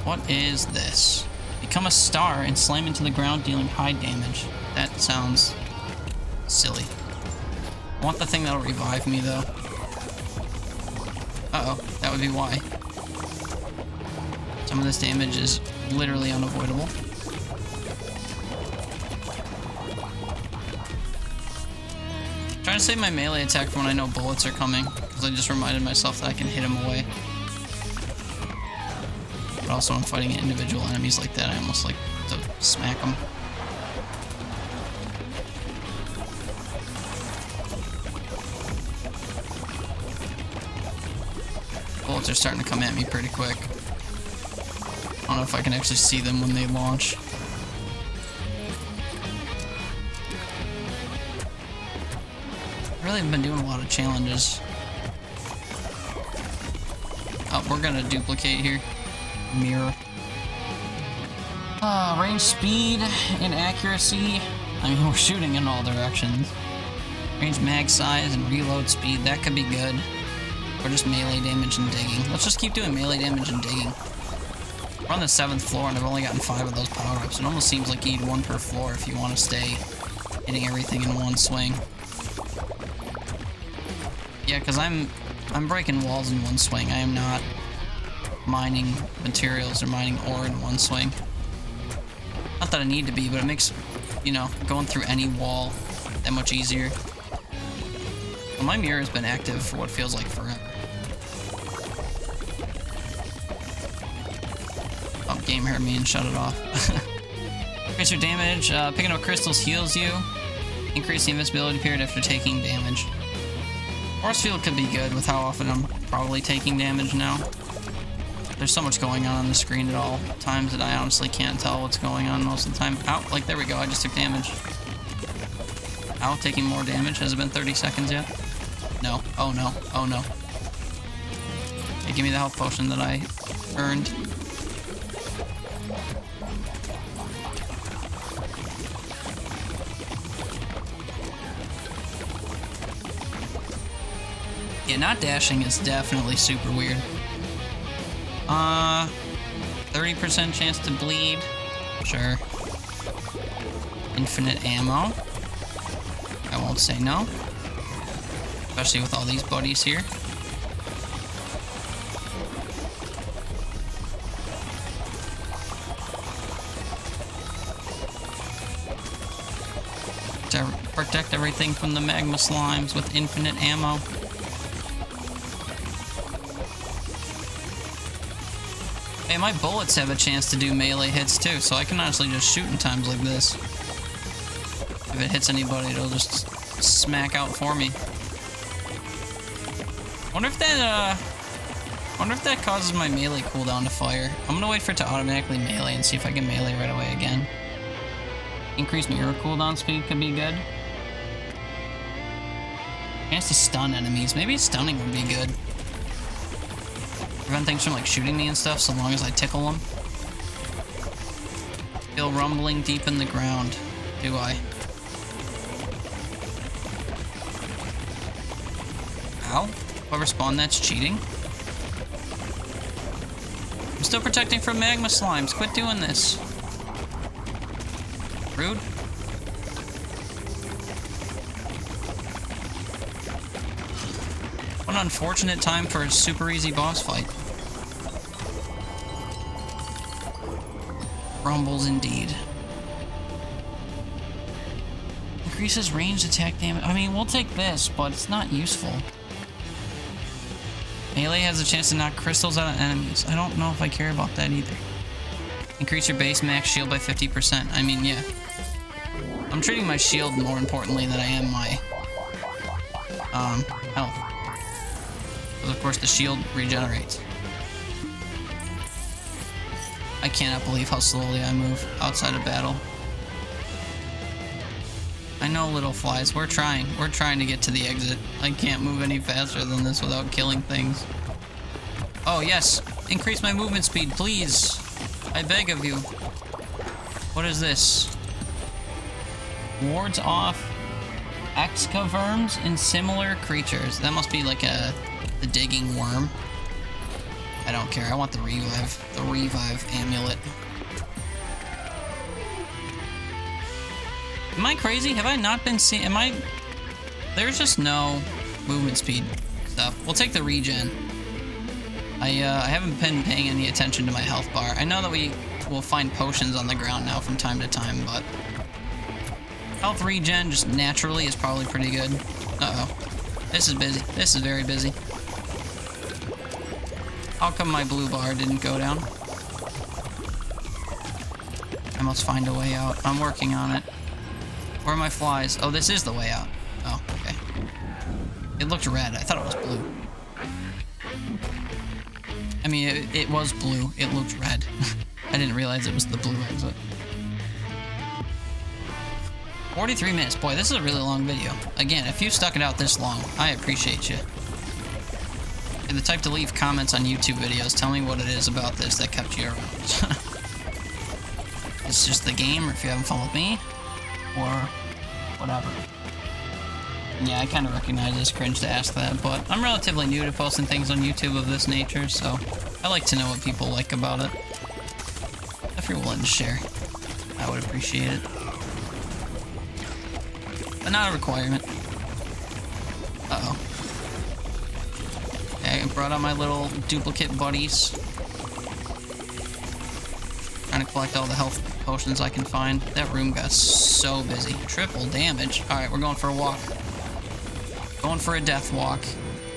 What is this? Become a star and slam into the ground, dealing high damage. That sounds silly. I want the thing that'll revive me, though. Uh-oh, that would be why. Some of this damage is literally unavoidable. Trying to save my melee attack for when I know bullets are coming, because I just reminded myself that I can hit them away. But also when fighting individual enemies like that, I almost like to smack them. Bullets are starting to come at me pretty quick. I don't know if I can actually see them when they launch. I really have been doing a lot of challenges. Oh, we're gonna duplicate here. Mirror. Range, speed, and accuracy. I mean, we're shooting in all directions. Range, mag size, and reload speed. That could be good. Or just melee damage and digging. Let's just keep doing melee damage and digging. We're on the 7th floor, and I've only gotten 5 of those power-ups. It almost seems like you need 1 per floor if you want to stay hitting everything in one swing. Yeah, because I'm breaking walls in one swing. I am not mining materials or mining ore in one swing. Not that I need to be, but it makes, you know, going through any wall that much easier. Well, my mirror has been active for what feels like forever. Oh, game heard me and shut it off. Increase your damage. Picking up crystals heals you. Increase the invincibility period after taking damage. Force field could be good with how often I'm probably taking damage now. There's so much going on the screen at all times that I honestly can't tell what's going on most of the time. Ow, like there we go, I just took damage. Ow, taking more damage. Has it been 30 seconds yet? No. Oh no. Oh no. Okay, give me the health potion that I earned. Yeah, not dashing is definitely super weird. 30% chance to bleed. Sure. Infinite ammo. I won't say no. Especially with all these buddies here. To protect everything from the magma slimes with infinite ammo. Hey, my bullets have a chance to do melee hits too, so I can honestly just shoot in times like this. If it hits anybody, it'll just smack out for me. Wonder if that causes my melee cooldown to fire. I'm gonna wait for it to automatically melee and see if I can melee right away again. Increased mirror cooldown speed could be good. Chance to stun enemies. Maybe stunning would be good. Prevent things from like shooting me and stuff so long as I tickle them. Feel rumbling deep in the ground. Do I? Ow. Whoever spawned that's cheating. I'm still protecting from magma slimes. Quit doing this. Rude. What an unfortunate time for a super easy boss fight. Rumbles indeed. Increases ranged attack damage. I mean, we'll take this, but it's not useful. Melee has a chance to knock crystals out of enemies. I don't know if I care about that either. Increase your base max shield by 50%. I mean, yeah. I'm treating my shield more importantly than I am my health. Because of course the shield regenerates. I cannot believe how slowly I move outside of battle. I know, little flies. We're trying. We're trying to get to the exit. I can't move any faster than this without killing things. Oh, yes. Increase my movement speed, please. I beg of you. What is this? Wards off excaverms and similar creatures. That must be like the digging worm. I don't care. I want the revive amulet. Am I crazy? Have I not been seeing? There's just no movement speed stuff. We'll take the regen. I haven't been paying any attention to my health bar. I know that we will find potions on the ground now from time to time, but health regen just naturally is probably pretty good. Uh-oh. This is busy. This is very busy. How come my blue bar didn't go down? I must find a way out. I'm working on it. Where are my flies? Oh, this is the way out. Oh, okay. It looked red. I thought it was blue. I mean, it was blue. It looked red. I didn't realize it was the blue exit. 43 minutes. Boy, this is a really long video. Again, if you stuck it out this long, I appreciate you. If you're the type to leave comments on YouTube videos, tell me what it is about this that kept you around. It's just the game, or if you haven't followed me, or whatever. Yeah, I kind of recognize it's cringe to ask that, but I'm relatively new to posting things on YouTube of this nature, so I like to know what people like about it. If you're willing to share, I would appreciate it. But not a requirement. Uh-oh. Okay, I brought out my little duplicate buddies. Trying to collect all the health potions I can find. That room got so busy. Triple damage. Alright, we're going for a walk. Going for a death walk.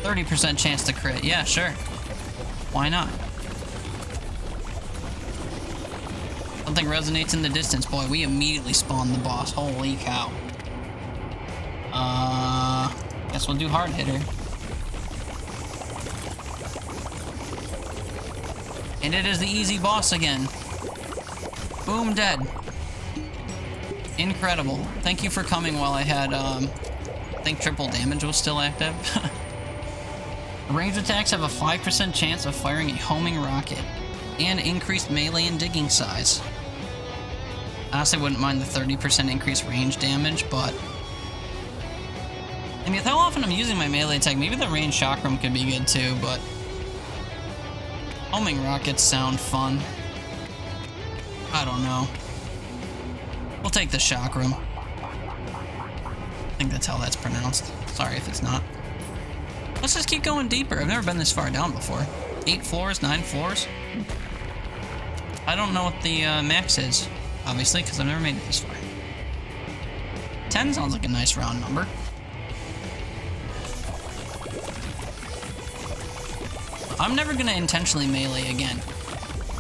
30% chance to crit. Yeah, sure. Why not? Something resonates in the distance. Boy, we immediately spawned the boss. Holy cow. Guess we'll do hard hitter. And it is the easy boss again. Boom, dead. Incredible. Thank you for coming while I had, I think triple damage was still active. Ranged attacks have a 5% chance of firing a homing rocket and increased melee and digging size. Honestly, wouldn't mind the 30% increased range damage, but I mean, with how often I'm using my melee attack, maybe the range chakram could be good too, but homing rockets sound fun. I don't know. We'll take the chakram. I think that's how that's pronounced. Sorry if it's not. Let's just keep going deeper. I've never been this far down before. 8 floors, 9 floors. I don't know what the max is, obviously, because I've never made it this far. 10 sounds like a nice round number. I'm never going to intentionally melee again.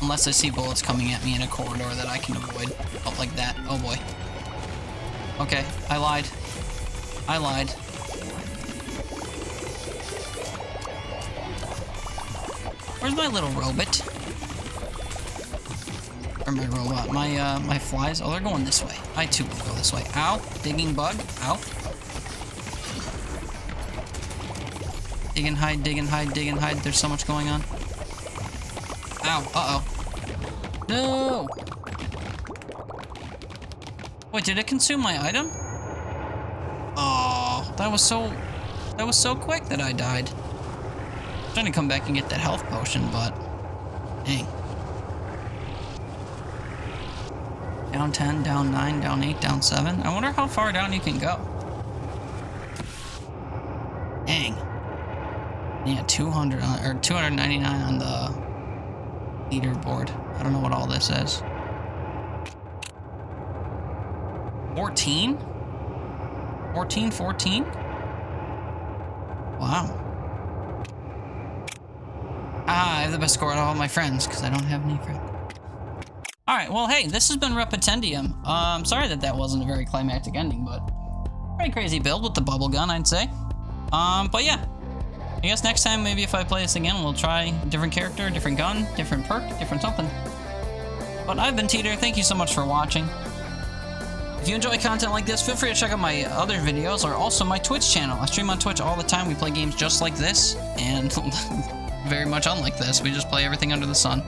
Unless I see bullets coming at me in a corridor that I can avoid. Oh, like that. Oh boy. Okay, I lied. I lied. Where's my little robot? Or my robot? My flies? Oh, they're going this way. I too will go this way. Ow. Digging bug. Ow. Dig and hide, dig and hide, dig and hide. There's so much going on. Ow. Uh-oh. No! Wait, did it consume my item? Oh, that was so quick that I died. I'm trying to come back and get that health potion, but dang. Down 10, down 9, down 8, down 7. I wonder how far down you can go. Dang. Yeah, 200 or 299 on the leaderboard. I don't know what all this is. 14? 14? Wow. Ah, I have the best score out of all my friends, because I don't have any friends. Alright, well, hey, this has been Repetendium. I'm sorry that wasn't a very climactic ending, but pretty crazy build with the bubble gun, I'd say. But yeah. I guess next time, maybe if I play this again, we'll try a different character, different gun, different perk, different something. But I've been Teeter. Thank you so much for watching. If you enjoy content like this, feel free to check out my other videos or also my Twitch channel. I stream on Twitch all the time. We play games just like this and very much unlike this. We just play everything under the sun.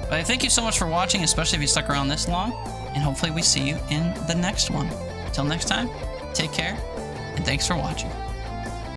But I thank you so much for watching, especially if you stuck around this long. And hopefully we see you in the next one. Until next time, take care, and thanks for watching.